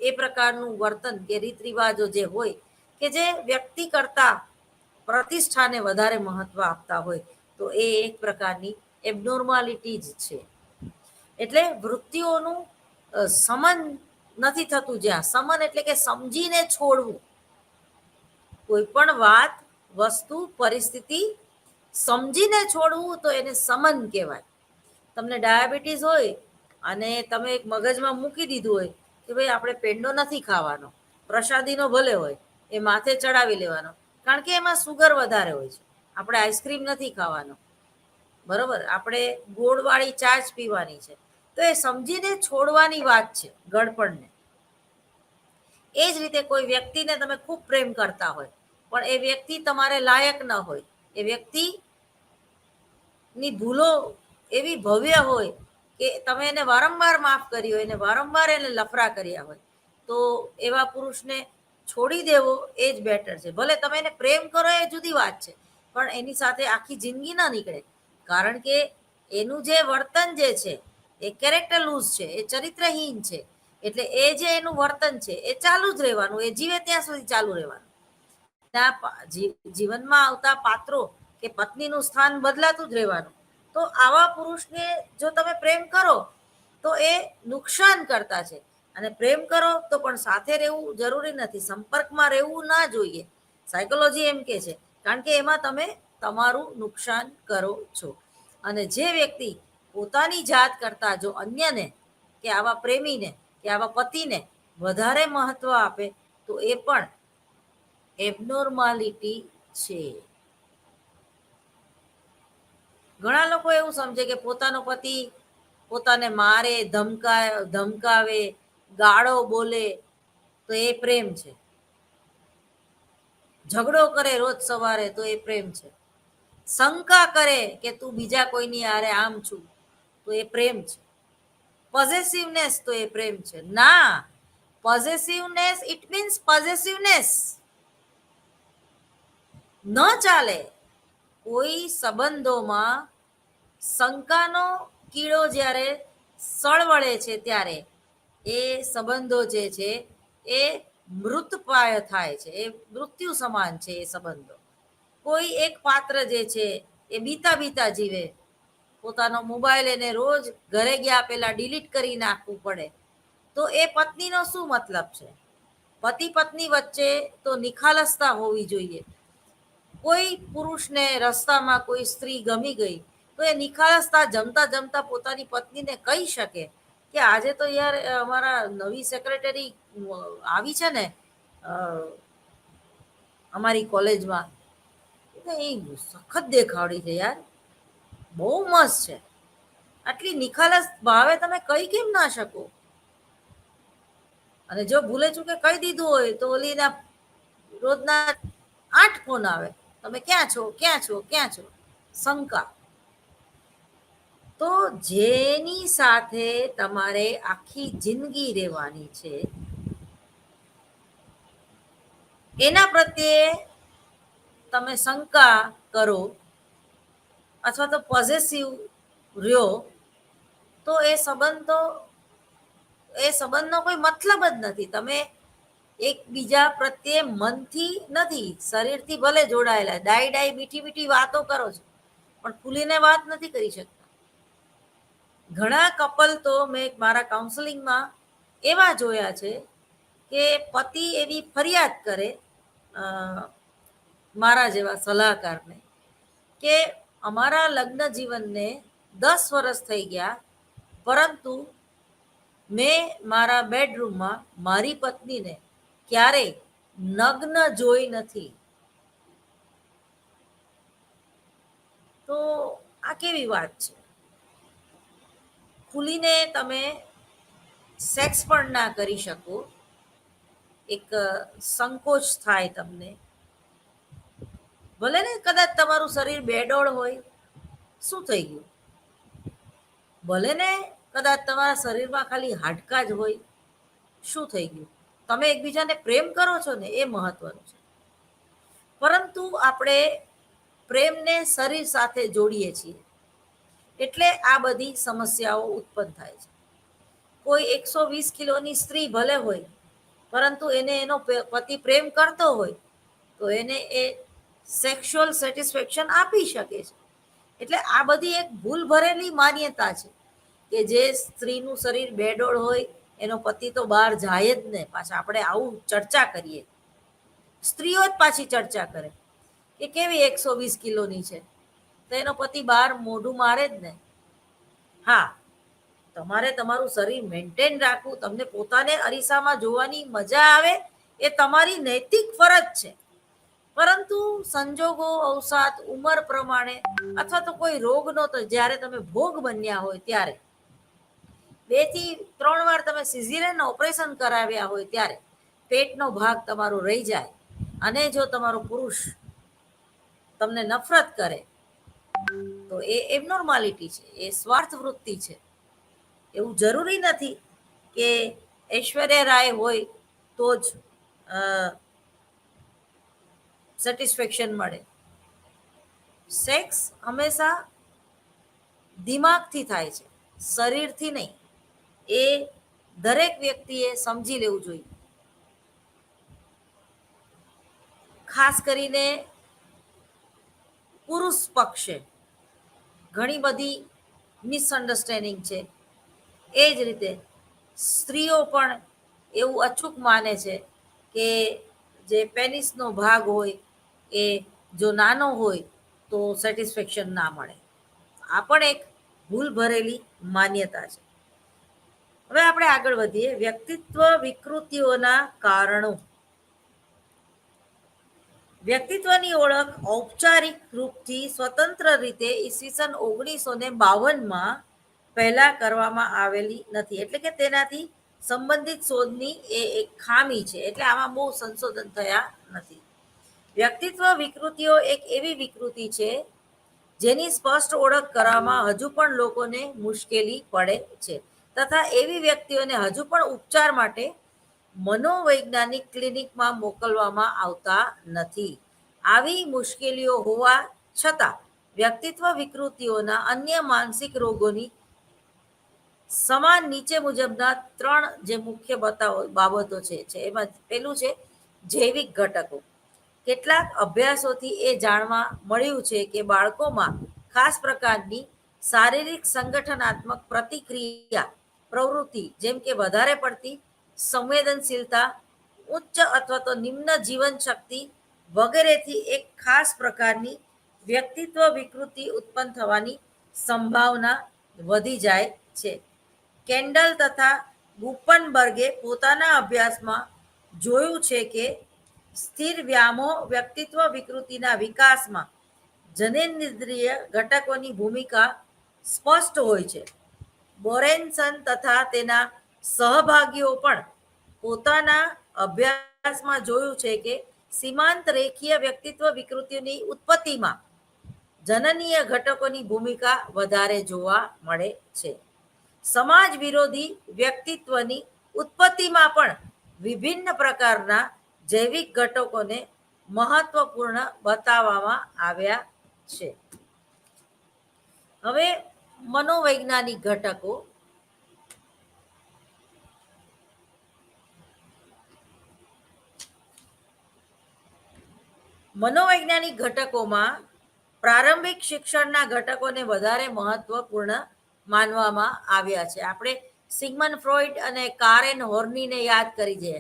એ પ્રકારનું વર્તન કે રીત રિવાજો જે હોય કે જે વ્યક્તિ કરતા પ્રતિષ્ઠાને વધારે મહત્વ આપતા હોય, તો એ એક પ્રકારની એબનોર્માલિટી જ છે. એટલે વૃત્તિઓનું સમન નથી થતું. જ્યાં સમન એટલે કે સમજીને છોડવું, કોઈ પણ વાત, વસ્તુ, પરિસ્થિતિ સમજીને છોડવું તો એને સમન કહેવાય. તમને ડાયાબિટીસ હોય અને તમે એક મગજમાં મૂકી દીધું હોય કે ભાઈ આપણે પેંડો નથી ખાવાનો, પ્રસાદીનો ભલે હોય એ માથે ચડાવી લેવાનો, કારણ કે એમાં સુગર વધારે હોય છે. આપણે આઈસ્ક્રીમ નથી ખાવાનો, બરોબર, આપણે ગોળવાળી ચા જ પીવાની છે. તો એ સમજીને છોડવાની વાત છે, ગળપણને. એ જ રીતે કોઈ વ્યક્તિને તમે ખૂબ પ્રેમ કરતા હોય, પણ એ વ્યક્તિ તમારે લાયક ન હોય, એ વ્યક્તિ ની ભૂલો એવી ભવ્ય હોય કે તમે એને વારંવાર માફ કરી હોય, એને વારંવાર એને લફરા કર્યા હોય, તો એવા પુરુષને છોડી દેવો એ જ બેટર છે. ભલે તમે એને પ્રેમ કરો એ જુદી વાત છે, પણ એની સાથે આખી જિંદગી ના નીકળે, કારણ કે એનું જે વર્તન જે છે એ કેરેક્ટર લૂઝ છે, એ ચરિત્રહીન છે. એટલે એ જે એનું વર્તન છે એ ચાલુ જ રહેવાનું, એ જીવે ત્યાં સુધી ચાલુ રહેવાનું. જીવનમાં આવતા પાત્રો કે પત્નીનું સ્થાન બદલાતું જ રહેવાનું. તો આવા પુરુષને જો તમે પ્રેમ કરો તો એ નુકસાન કરતા છે, અને પ્રેમ કરો તો પણ સાથે રહેવું જરૂરી નથી, સંપર્કમાં રહેવું ના જોઈએ. સાયકોલોજી એમ કે છે, કારણ કે એમાં તમે તમારું નુકસાન કરો છો. અને જે વ્યક્તિ પોતાની જાત કરતા જો અન્યને કે આવા પ્રેમીને કે આવા પતિને વધારે મહત્વ આપે તો એ પણ એબનોર્માલિટી છે. ઘણા લોકો એવું સમજે કે પોતાનો પતિ પોતાને મારે, ધમકાવે, ગાળો બોલે તો એ પ્રેમ છે. ઝઘડો કરે રોજ સવારે તો એ પ્રેમ છે. શંકા કરે કે તું બીજા કોઈની હારે આમ છું તો એ પ્રેમ છે. પોઝેસિવનેસ તો એ પ્રેમ છે ના. પોઝેસિવનેસ ઇટ મીન્સ પોઝેસિવનેસ ન ચાલે. કોઈ સંબંધોમાં શંકાનો કીડો જ્યારે સળવળે છે ત્યારે એ સંબંધો જે છે એ મૃતપ્રાય થાય છે, એ મૃત્યુ સમાન છે. એ સંબંધો કોઈ એક પાત્ર જે છે એ બીતા બીતા જીવે, પોતાનો મોબાઈલ એને રોજ ઘરે ગયા પેલા ડિલીટ કરી નાખવું પડે, તો એ પત્નીનો શું મતલબ છે? પતિ પત્ની વચ્ચે તો નિખાલસતા હોવી જોઈએ. કોઈ પુરુષને રસ્તામાં કોઈ સ્ત્રી ગમી ગઈ તો એ નિખાલસતા જમતા જમતા પોતાની પત્નીને કહી શકે કે આજે તો યાર અમારા નવી સેક્રેટરી આવી છે ને અમારી કોલેજમાં, એ સખત દેખાવડી છે યાર, બહુ મસ્ત છે. આટલી નિખાલસ ભાવે તમે કહી કેમ ના શકો? અને જો ભૂલે ચૂકે કહી દીધું હોય તો ઓલીના રોજના 8 ફોન આવે, તમે ક્યાં છો, ક્યાં છો, ક્યાં છો, શંકા. તો જેની સાથે તમારે આખી જિંદગી રહેવાની છે એના પ્રત્યે તમે શંકા કરો અથવા તો પોઝેસિવ રહ્યો તો એ સંબંધનો કોઈ મતલબ જ નથી. તમે એકબીજા પ્રત્યે મનથી નથી, શરીરથી ભલે જોડાયેલા, ડાઈ મીઠી મીઠી વાતો કરો છો પણ ખુલીને વાત નથી કરી શકતા. ઘણા કપલ તો મેં મારા કાઉન્સેલિંગમાં એવા જોયા છે કે પતિ એવી ફરિયાદ કરે મારા જેવા સલાહકારને કે અમારા લગ્ન જીવનને 10 વર્ષ થઈ ગયા, પરંતુ મેં મારા બેડરૂમમાં મારી પત્નીને ક્યારેય નગ્ન જોઈ નથી. તો આ કેવી વાત છે? ખુલીને તમે સેક્સ પણ ના કરી શકો, એક સંકોચ થાય તમને. ભલે ને કદાચ તમારું શરીર બેડોળ હોય, શું થઈ ગયું? ભલે ને કદાચ તમારા શરીરમાં ખાલી હાડકા જ હોય, શું થઈ ગયું? તમે એકબીજાને પ્રેમ કરો છો ને, એ મહત્વનું છે. પરંતુ આપણે પ્રેમને શરીર સાથે જોડીએ છીએ એટલે આ બધી સમસ્યાઓ ઉત્પન્ન થાય છે. કોઈ 120 કિલોની સ્ત્રી ભલે હોય, પરંતુ એને એનો પતિ પ્રેમ કરતો હોય તો એને એ સેક્સ્યુઅલ સેટિસ્ફેક્શન આપી શકે છે. એટલે આ બધી એક ભૂલ ભરેલી માન્યતા છે કે જે સ્ત્રીનું શરીર બેડોળ હોય એનો પતિ તો બહાર જાય જ ને. પાછા આપણે આવું ચર્ચા કરીએ, સ્ત્રીઓ જ પાછી ચર્ચા કરે કે કેવી 120 કિલોની છે, તો એનો પતિ બહાર મોઢું મારે જ ને. હા, તમારે તમારું શરીર મેન્ટેન રાખવું, તમને પોતાને અરીસામાં જોવાની મજા આવે, એ તમારી નૈતિક ફરજ છે. પરંતુ સંજોગો, અવસાદ, ઉંમર પ્રમાણે અથવા તો કોઈ રોગનો તો જ્યારે તમે ભોગ બન્યા હોય ત્યારે, 2 થી 3 વાર તમે સિઝેરિયન ઓપરેશન કરાવ્યા હોય ત્યારે પેટનો ભાગ તમારો રહી જાય અને જો તમારો પુરુષ તમને નફરત કરે તો એ એબનોર્માલિટી છે, એ સ્વાર્થ વૃત્તિ છે. એવું જરૂરી નથી કે ઐશ્વર્યા રાય હોય તો જ સેટિસ્ફેક્શન મળે. સેક્સ હંમેશા દિમાગથી થાય છે, શરીરથી નહીં. એ દરેક વ્યક્તિએ સમજી લેવું જોઈએ. ખાસ કરીને પુરુષ પક્ષે ઘણી બધી મિસઅન્ડરસ્ટેન્ડિંગ છે. એ જ રીતે સ્ત્રીઓ પણ એવું અચૂક માને છે કે જે પેનિસનો ભાગ હોય એ જો નાનો હોય તો સેટિસ્ફેક્શન ના મળે. આ પણ એક ભૂલ ભરેલી માન્યતા છે. હવે આપણે આગળ વધીએ. વ્યક્તિત્વ વિકૃતિઓના કારણો. વ્યક્તિત્વની ઓળખ ઔપચારિક રૂપથી સ્વતંત્ર રીતે ઈસવીસન 1952માં પહેલા કરવામાં આવેલી નથી. એટલે કે તેનાથી સંબંધિત શોધની એ એક ખામી છે. એટલે આમાં બહુ સંશોધન થયા નથી. વ્યક્તિત્વ વિકૃતિઓ એક એવી વિકૃતિ છે જેની સ્પષ્ટ ઓળખ કરવામાં હજુ પણ લોકોને મુશ્કેલી પડે છે, તથા એવી વ્યક્તિઓને હજુ પણ ઉપચાર માટે મનોવૈજ્ઞાનિક ક્લિનિકમાં મોકલવામાં આવતા નથી. આવી મુશ્કેલીઓ હોવા છતાં વ્યક્તિત્વ વિકૃતિઓના અન્ય માનસિક રોગોની સમાન નીચે મુજબના 3 જે મુખ્ય બાબતો છે એમાં પેલું છે જૈવિક ઘટકો. કેટલાક અભ્યાસોથી એ જાણવા મળ્યું છે કે બાળકોમાં ખાસ પ્રકારની શારીરિક સંગઠનાત્મક પ્રતિક્રિયા પ્રવૃત્તિ, જેમ કે વધારે પડતી સંવેદનશીલતા, ઉચ્ચ અથવા તો નિમ્ન જીવન શક્તિ વગેરેથી એક ખાસ પ્રકારની વ્યક્તિત્વ વિકૃતિ ઉત્પન્ન થવાની સંભાવના વધી જાય છે. કેન્ડલ તથા ગુપનબર્ગે પોતાના અભ્યાસમાં જોયું છે કે સ્થિર વ્યામો વ્યક્તિત્વ વિકૃતિના વિકાસમાં જનેન્દ્રિય ઘટકોની ભૂમિકા સ્પષ્ટ હોય છે. બોરેન્સન તથા તેના સહભાગીઓ પણ પોતાના અભ્યાસમાં જોયું છે કે સીમાંત રેખીય વ્યક્તિત્વ વિકૃતિની ઉત્પત્તિમાં જનનીય ઘટકોની ભૂમિકા વધારે જોવા મળે છે. સમાજ વિરોધી વ્યક્તિત્વની ઉત્પત્તિમાં પણ વિભિન્ન પ્રકારના જૈવિક ઘટકોને મહત્વપૂર્ણ બતાવવામાં આવ્યા છે. હવે મનોવૈજ્ઞાનિક ઘટકો. મનોવૈજ્ઞાનિક ઘટકોમાં પ્રારંભિક શિક્ષણના ઘટકોને વધારે મહત્વપૂર્ણ માનવામાં આવ્યા છે. આપણે સિગમન્ડ ફ્રોઈડ અને કારેન હોર્નીને યાદ કરી છે.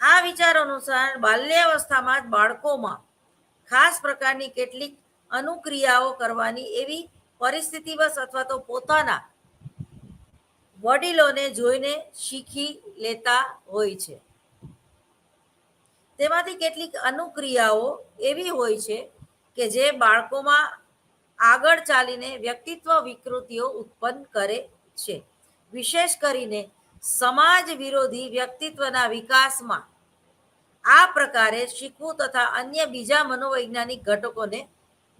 આ વિચારો અનુસાર બાલ્યાવસ્થામાં જ બાળકોમાં ખાસ પ્રકારની કેટલીક અનુક્રિયાઓ કરવાની એવી પરિસ્થિતિવશ અથવા તો પોતાના વડીલોને જોઈને શીખી લેતા હોય છે. તેમાંથી કેટલીક અનુક્રિયાઓ એવી હોય છે કે જે બાળકોમાં આગળ ચાલીને વ્યક્તિત્વ વિકૃતિઓ ઉત્પન્ન કરે છે. વિશેષ કરીને સમાજ વિરોધી વ્યક્તિત્વના વિકાસમાં આ પ્રકારે શીખવું તથા અન્ય બીજા મનોવૈજ્ઞાનિક ઘટકોને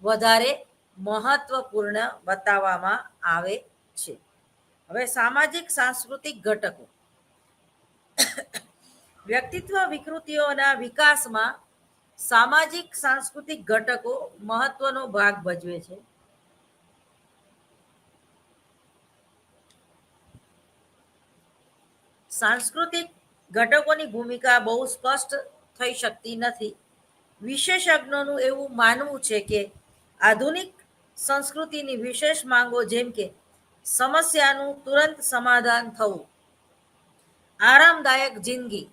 વધારે મહત્વપૂર્ણ બતાવવામાં આવે છે. હવે સામાજિક સાંસ્કૃતિક ઘટકો. વ્યક્તિત્વ વિકૃતિઓના વિકાસમાં સામાજિક સાંસ્કૃતિક ઘટકો મહત્વનો ભાગ ભજવે છે. સાંસ્કૃતિક ઘટકોની ભૂમિકા બહુ સ્પષ્ટ થઈ શકતી નથી. વિશેષજ્ઞોનું એવું માનવું છે કે આધુનિક સંસ્કૃતિની વિશેષ માંગો જેમ કે સમસ્યાનું તુરંત સમાધાન થવું, આરામદાયક જિંદગી,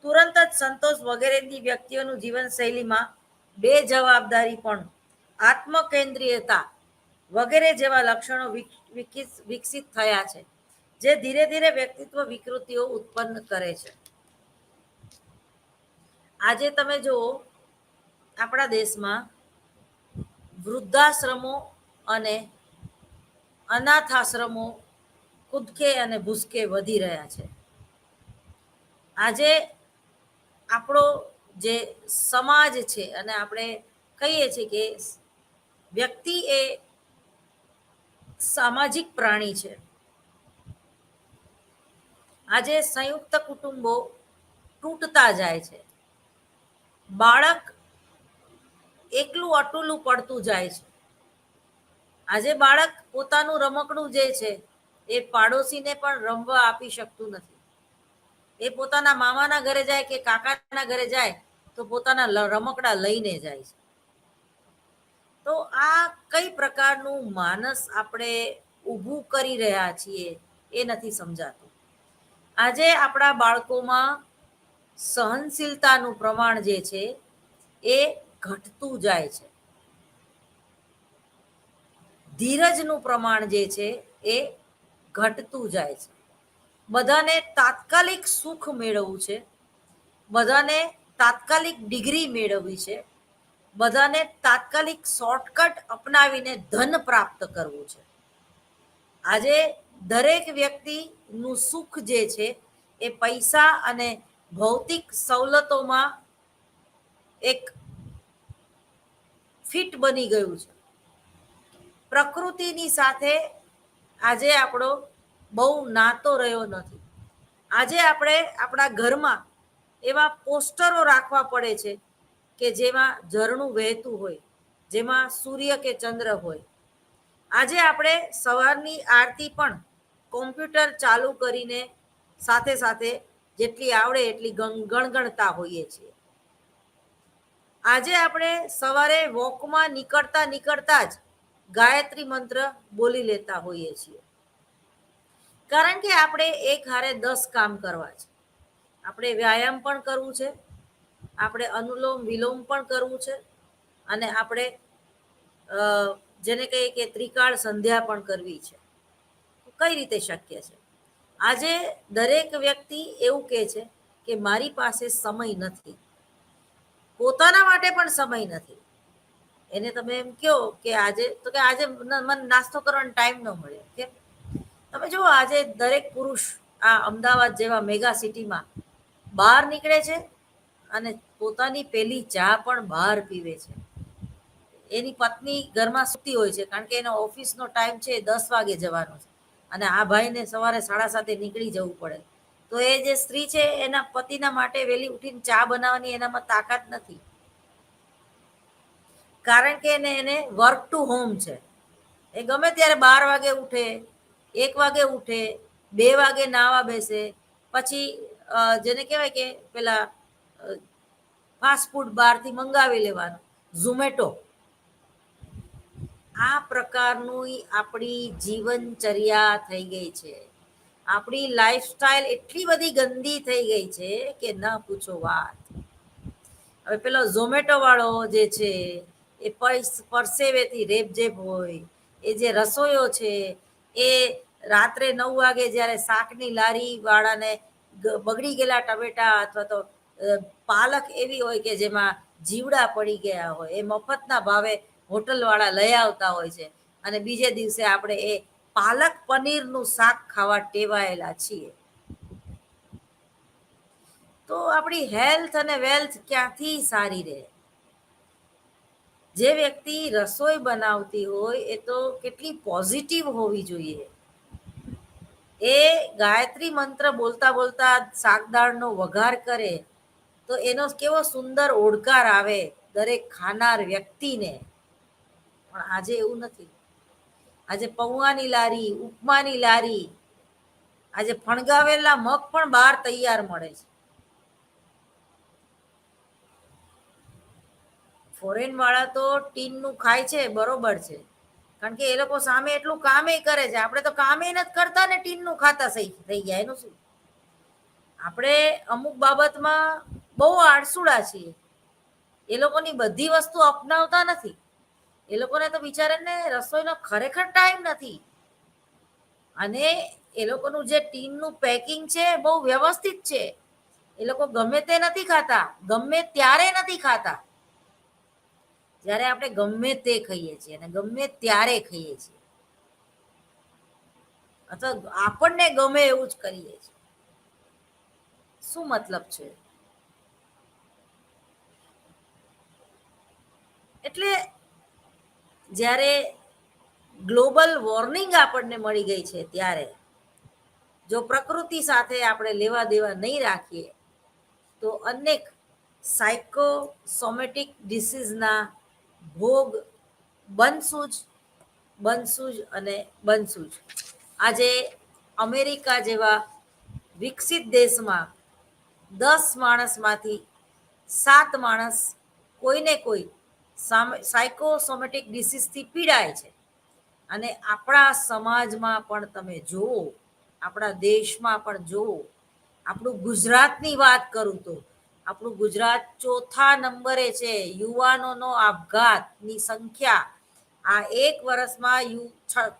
તુરંત જ સંતોષ વગેરેની વ્યક્તિઓનું જીવનશૈલીમાં બેજવાબદારીપણું, આત્મકેન્દ્રીયતા વગેરે જેવા લક્ષણો વિકસિત થયા છે, જે ધીરે ધીરે વ્યક્તિત્વ વિકૃતિઓ ઉત્પન્ન કરે છે. આજે તમે જુઓ આપણા દેશમાં વૃદ્ધાશ્રમો અને અનાથ આશ્રમો કૂદકે અને ભૂસકે વધી રહ્યા છે. આજે આપણો જે સમાજ છે અને આપણે કહીએ છીએ કે વ્યક્તિ એ સામાજિક પ્રાણી છે. આજે સંયુક્ત કુટુંબો તૂટતા જાય છે. બાળક એકલું અટુલું પડતું જાય છે. આજે બાળક પોતાનું રમકડું જે છે એ પાડોશીને પણ રમવા આપી શકતું નથી. એ પોતાના મામાના ઘરે જાય કે કાકાના ઘરે જાય તો પોતાના રમકડા લઈને જાય છે. તો આ કઈ પ્રકારનું માનસ આપણે ઊભું કરી રહ્યા છીએ એ નથી સમજાતું. આજે આપણા બાળકોમાં સહનશીલતાનું પ્રમાણ જે છે એ ઘટતું જાય છે. ધીરજનું પ્રમાણ જે છે એ ઘટતું જાય છે. બધાને તાત્કાલિક સુખ મેળવવું છે, બધાને તાત્કાલિક ડિગ્રી મેળવવી છે, બધાને તાત્કાલિક શોર્ટકટ અપનાવીને ધન પ્રાપ્ત કરવું છે. આજે દરેક વ્યક્તિનું સુખ જે છે એ પૈસા અને ભૌતિક સવલતોમાં એક ફિટ બની ગયું છે. પ્રકૃતિની સાથે આજે આપણો બહુ નાતો રહ્યો નથી. આજે આપણે આપણા ઘરમાં એવા પોસ્ટરો રાખવા પડે છે કે જેમાં ઝરણું વહેતું હોય, જેમાં સૂર્ય કે ચંદ્ર હોય. આજે આપણે સવારની આરતી પણ કોમ્પ્યુટર ચાલુ કરીને સાથે સાથે જેટલી આવડે એટલી ગણગણતા હોઈએ છીએ. આજે આપણે સવારે વોકમાં નીકળતા જ ગાયત્રી મંત્ર બોલી લેતા હોઈએ છીએ. કારણ કે આપણે એક હારે 10 કામ કરવા છે. આપણે વ્યાયામ પણ કરવું છે, આપણે અનુલોમ વિલોમ પણ કરવું છે, અને આપણે જેને કહીએ કે ત્રિકાળ સંધ્યા પણ કરવી છે. કઈ રીતે શક્ય છે? આજે દરેક વ્યક્તિ એવું કહે છે કે મારી પાસે સમય નથી. પોતાના માટે પણ સમય નથી. એને તમે એમ કહો કે આજે તો કે આજે મને નાસ્તો કરવાનો ટાઈમ ન મળે. કે તમે જુઓ આજે દરેક પુરુષ આ અમદાવાદ જેવા મેગા સિટીમાં બહાર નીકળે છે અને પોતાની પેલી ચા પણ બહાર પીવે છે. એની પત્ની ઘરમાં સૂતી હોય છે, કારણ કે એનો ઓફિસનો ટાઈમ છે 10 વાગે જવાનો છે અને આ ભાઈને સવારે 7:30 નીકળી જવું પડે. તો એ જે સ્ત્રી છે એના પતિના માટે વહેલી ઉઠીને ચા બનાવવાની એનામાં તાકાત નથી, કારણ કે એને વર્ક ટુ હોમ છે. એ ગમે ત્યારે 12 વાગે ઉઠે, 1 વાગે ઉઠે, 2 વાગે નાવા બેસે, પછી જેને કહેવાય કે પેલા ફાસ્ટ ફૂડ બહારથી મંગાવી લેવાનું, ઝોમેટો. આ પ્રકારનું આપણી જીવનચર્યા થઈ ગઈ છે. આપણી લાઈફસ્ટાઈલ એટલી બધી ગંદી થઈ ગઈ છે કે ન પૂછો વાત. હવે પેલો ઝોમેટો વાળો જે છે એ પરસેવેથી રેપજેપ હોય, એ જે રસોઈયો છે એ રાત્રે 9 વાગે જ્યારે શાકની લારી વાળાને બગડી ગયેલા ટમેટા અથવા તો પાલક એવી હોય કે જેમાં જીવડા પડી ગયા હોય, એ મફતના ભાવે હોટલવાળા લઈ આવતા હોય છે અને બીજે દિવસે આપણે એ પાલક પનીરનું શાક ખાવા ટેવાયેલા છીએ. તો આપણી હેલ્થ અને વેલ્થ ક્યાંથી સારી રહે? જે વ્યક્તિ રસોઈ બનાવતી હોય એ તો કેટલી પોઝિટિવ હોવી જોઈએ. એ ગાયત્રી મંત્ર બોલતા બોલતા શાકદાળનો વઘાર કરે તો એનો કેવો સુંદર ઓડકાર આવે દરેક ખાનાર વ્યક્તિને. પણ આજે એવું નથી. આજે પૌવાની લારી, ઉપમાની લારી, આજે ફણગાવેલા મગ પણ બહાર તૈયાર મળે છે. ફોરેન વાળા તો ટીનનું ખાય છે, બરોબર છે, કારણ કે એ લોકો સામે એટલું કામે કરે છે. આપણે તો કામે નથી કરતા ને ટીનનું ખાતા થઈ ગયા, એનું શું? આપણે અમુક બાબતમાં બહુ આળસુડા છીએ. એ લોકોની બધી વસ્તુ અપનાવતા નથી. એ લોકોને તો બિચારાને રસોઈનો ખરેખર ટાઈમ નથી. અને એ લોકોનું જે ટીનનું પેકિંગ છે બહુ વ્યવસ્થિત છે. એ લોકો ગમે તે નથી ખાતા, ગમે ત્યારે નથી ખાતા. જ્યારે આપણે ગમે તે ખાઈએ છીએ અને ગમે ત્યારે ખાઈએ છીએ, અથવા આપણને ગમે એવું જ કરીએ છીએ. શું મતલબ છે? એટલે જ્યારે ગ્લોબલ વોર્મિંગ આપણને મળી ગઈ છે ત્યારે જો પ્રકૃતિ સાથે આપણે લેવા દેવા નહીં રાખીએ તો અનેક સાયકોસોમેટિક ડિસીઝના ભોગ બનશું જ અને બનશું જ. આજે અમેરિકા જેવા વિકસિત દેશમાં 10 માણસમાંથી 7 માણસ કોઈને કોઈ સાયકોસોમેટિક ડિસીઝથી પીડાય છે. અને આપણા સમાજમાં પણ તમે જુઓ, આપણા દેશમાં પણ જુઓ, આપણું ગુજરાતની વાત કરું તો આપણું ગુજરાત 4થા નંબરે છે યુવાનોનો આપઘાતની સંખ્યા. આ 1 વર્ષમાં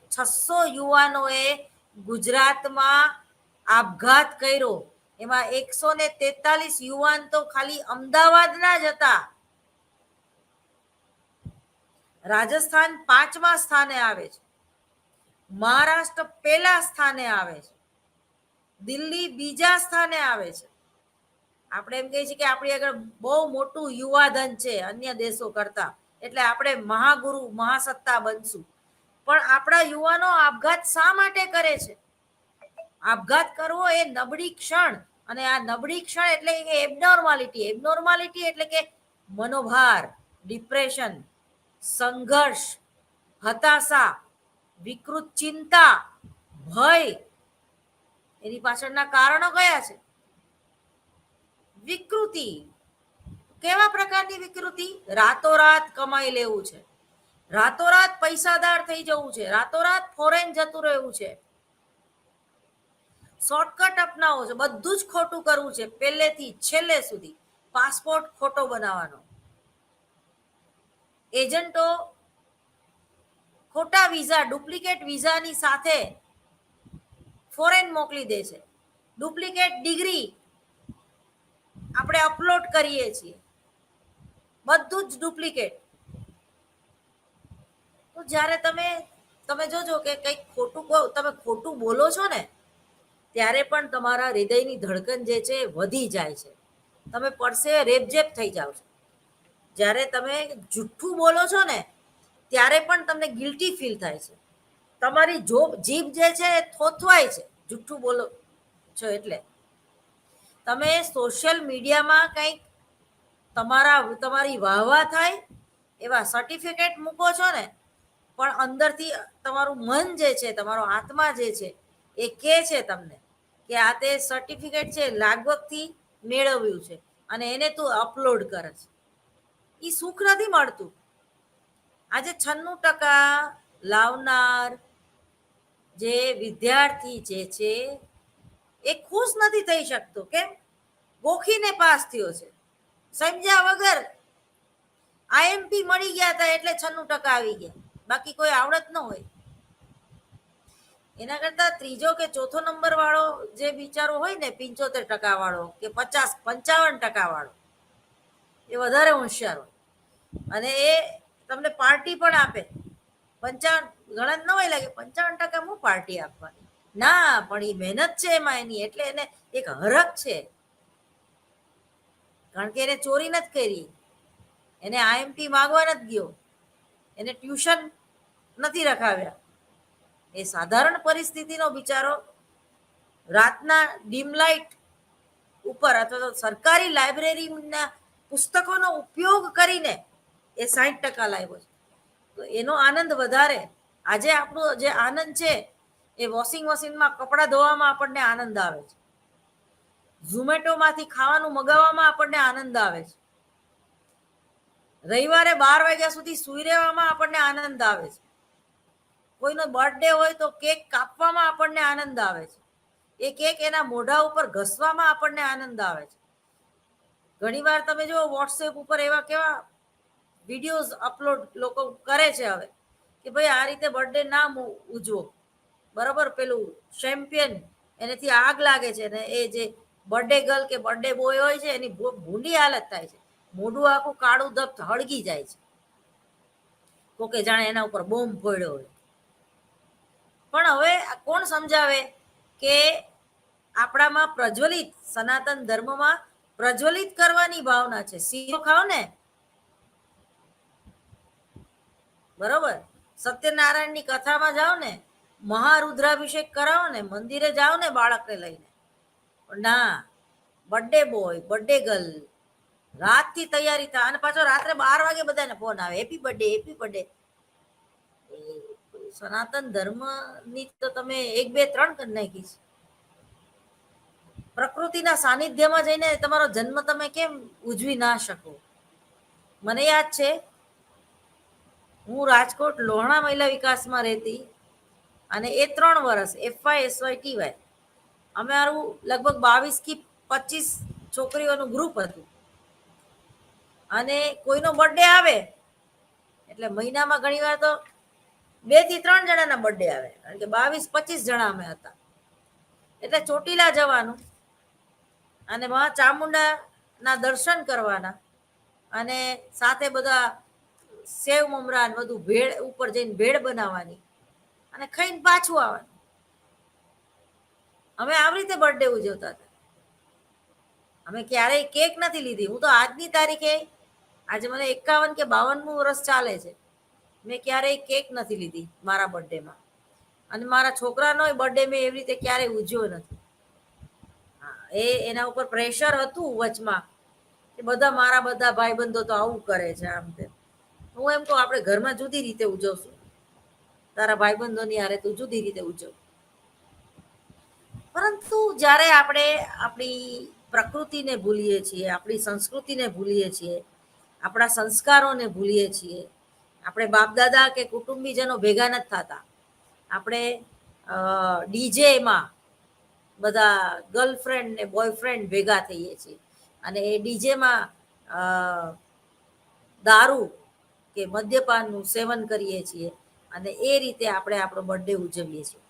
600 યુવાનોએ ગુજરાતમાં આપઘાત કર્યો. એમાં 143 યુવાન તો ખાલી અમદાવાદના જ હતા. રાજસ્થાન 5મા સ્થાને આવે છે, મહારાષ્ટ્ર પહેલા સ્થાને આવે છે, દિલ્હી બીજા સ્થાને આવે છે. આપણે એમ કહીએ છીએ કે આપણી આગળ બહુ મોટું યુવાધન છે અન્ય દેશો કરતા, એટલે આપણે મહાગુરુ મહાસત્તા બનશું. પણ આપણા યુવાનો આપઘાત શા માટે કરે છે? આપઘાત કરવો એ નબળી ક્ષણ, અને આ નબળી ક્ષણ એટલે કે એબનોર્માલિટી એટલે કે મનોભાર, ડિપ્રેશન, સંઘર્ષ, હતાશા, વિકૃત ચિંતા, ભય. એની પાછળના કારણો કયા છે? વિકૃતિ. કેવા પ્રકારની વિકૃતિ? રાતોરાત કમાઈ લેવું છે, રાતોરાત પૈસાદાર થઈ જવું છે, રાતોરાત ફોરેન જતું રહેવું છે, શોર્ટકટ અપનાવો છો, બધું જ ખોટું કરવું છે પહેલેથી છેલ્લે સુધી. પાસપોર્ટ ખોટો બનાવવાનો, એજન્ટો ખોટા વિઝા, ડુપ્લિકેટ વિઝાની સાથે ફોરેન મોકલી દે છે, ડુપ્લિકેટ ડિગ્રી આપણે અપલોડ કરીએ છીએ, બધું જ ડુપ્લિકેટ. તો જ્યારે તમે જોજો કે કંઈક ખોટું તમે ખોટું બોલો છો ને, ત્યારે પણ તમારા હૃદયની ધડકન જે છે વધી જાય છે, તમે પડસે રેપઝેપ થઈ જાઓ છો. જ્યારે તમે જુઠ્ઠું બોલો છો ને ત્યારે પણ તમને ગિલ્ટી ફીલ થાય છે, તમારી જીભ જે છે એ થોથવાય છે જુઠ્ઠું બોલો છો એટલે. તમે સોશિયલ મીડિયામાં કંઈક તમારી વાહવા થાય એવા સર્ટિફિકેટ મૂકો છો ને, પણ અંદરથી તમારું મન જે છે, તમારો આત્મા જે છે એ કહે છે તમને કે આ તે સર્ટિફિકેટ છે લાગવગથી મેળવ્યું છે અને એને તું અપલોડ કરે છે. એ સુખ નથી મળતું. આજે 96% લાવનાર જે વિદ્યાર્થી જે છે એ ખુશ નથી થઈ શકતો. કેમ? ગોખીને પાસ થયો છે, સમજ્યા વગર. આઈએમપી મળી ગયા હતા એટલે 96% આવી ગયા, બાકી કોઈ આવડત ન હોય. એના કરતા ત્રીજો કે ચોથો નંબર વાળો જે બિચારો હોય ને, 75% વાળો કે 55 વાળો, એ વધારે હોશિયાર હોય અને એ તમને પાર્ટી પણ આપે. 55 ઘણા ન હોય લાગે, 55% હું પાર્ટી આપવાની ના, પણ એ મહેનત છે એમાં એની, એટલે એને એક હરખ છે. કારણ કે એને ચોરી નથી કરી, એને આઈએમપી માંગવા નથી ગયો, એને ટ્યુશન નથી રખાવ્યા. એ સાધારણ પરિસ્થિતિનો બિચારો રાતના ડીમ લાઇટ ઉપર અથવા તો સરકારી લાઇબ્રેરીના પુસ્તકોનો ઉપયોગ કરીને એ 60% લાવ્યો છે. તો એનો આનંદ વધારે. આજે આપણો જે આનંદ છે એ વોશિંગ મશીનમાં કપડાં ધોવામાં આપણને આનંદ આવે છે, ઝોમેટોમાંથી ખાવાનું મગાવવામાં આપણને આનંદ આવે છે, રવિવારે 12 વાગ્યા સુધી સૂઈ રહેવામાં આપણને આનંદ આવે છે, કોઈનો બર્થડે હોય તો કેક કાપવામાં આપણને આનંદ આવે છે, એ કેક એના મોઢા ઉપર ઘસવામાં આપણને આનંદ આવે છે. ઘણીવાર તમે જો વોટ્સએપ ઉપર એવા કેવા વિડીયોઝ અપલોડ લોકો કરે છે હવે કે ભાઈ આ રીતે બર્થડે ના ઉજવો, બરાબર. પેલું શેમ્પિયન એનેથી આગ લાગે છે ને એ જે બર્થડે ગર્લ કે બર્થડે બોય હોય છે એની ભૂંડી હાલત થાય છે, મોઢું આખું કાળું ધબ હળગી જાય છે, કોકે જાણે એના ઉપર બોમ્બ ફોડ્યો હોય. પણ હવે કોણ સમજાવે કે આપણામાં પ્રજ્વલિત, સનાતન ધર્મમાં પ્રજ્વલિત કરવાની ભાવના છે. શીરો ખાઓ ને, બરોબર, સત્યનારાયણની કથામાં જાઓ ને, મહારુદ્રાભિષેક કરાવો ને, મંદિરે જાઓ ને બાળકને લઈને, ના, બર્થડે બોય, બર્થડે ગર્લ, રાતથી તૈયારી થાય અને પાછો રાત્રે 12 વાગે બધાને ફોન આવે, હેપી બર્થડે, હેપી બર્થડે. સનાતન ધર્મની તો તમે 1 2 3 કરી નાખી છે. પ્રકૃતિના સાનિધ્યમાં જઈને તમારો જન્મ તમે કેમ ઉજવી ના શકો? મને યાદ છે, હું રાજકોટ લોહણા મહિલા વિકાસમાં રહેતી અને એ 3 વર્ષ FY SY TY અમારું લગભગ 22 થી 25 છોકરીઓનું ગ્રુપ હતું અને કોઈનો બર્થડે આવે એટલે મહિનામાં ઘણીવાર તો 2 થી 3 જણાના બર્થડે આવે, કારણ કે 22-25 જણા અમે હતા. એટલે ચોટીલા જવાનું અને મા ચામુંડાના દર્શન કરવાના અને સાથે બધા સેવ મમરા બધું ભેળ ઉપર જઈને ભેળ બનાવવાની અને ખાઈને પાછું આવવાનું. અમે આવી રીતે બર્થડે ઉજવતા હતા. અમે ક્યારેય કેક નથી લીધી. હું તો આજની તારીખે, આજે મને 51 કે 52મું વર્ષ ચાલે છે, મેં ક્યારેય કેક નથી લીધી મારા બર્થડેમાં, અને મારા છોકરાનો બર્થડે મેં એવી રીતે ક્યારેય ઉજવ્યો નથી. એના ઉપર પ્રેશર હતું વચમાં કે મારા બધા ભાઈબંધો તો આવું કરે છે, આમ તેમ. હું એમ કહું આપણે ઘરમાં જુદી રીતે ઉજવશું, તારા ભાઈબંધોની હારે તું જુદી રીતે ઉજવ. પરંતુ જ્યારે આપણે આપણી પ્રકૃતિને ભૂલીએ છીએ, આપણી સંસ્કૃતિને ભૂલીએ છીએ, આપણા સંસ્કારોને ભૂલીએ છીએ, આપણે બાપદાદા કે કુટુંબીજનો ભેગા નથી થતા, આપણે ડીજેમાં બધા ગર્લફ્રેન્ડ ને બોયફ્રેન્ડ ભેગા થઈએ છીએ અને એ ડીજેમાં દારૂ કે મદ્યપાનનું સેવન કરીએ છીએ અને એ રીતે આપણે આપણો બર્થડે ઉજવીએ છીએ.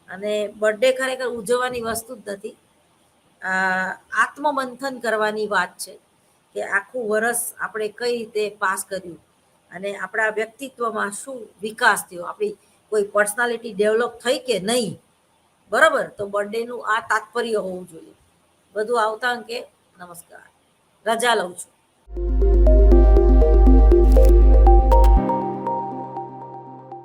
અને બર્થડે ખરેખર ઉજવવાની વસ્તુ જ નથી, આત્મમંથન કરવાની વાત છે કે આખું વર્ષ આપણે કઈ રીતે પાસ કર્યું અને આપણા વ્યક્તિત્વમાં શું વિકાસ થયો, આપણી કોઈ પર્સનાલિટી ડેવલપ થઈ કે નહીં, બરાબર, તો બર્થડેનું આ તાત્પર્ય હોવું જોઈએ. બધું આવતા અંકે નમસ્કાર, રજા લઉં છું.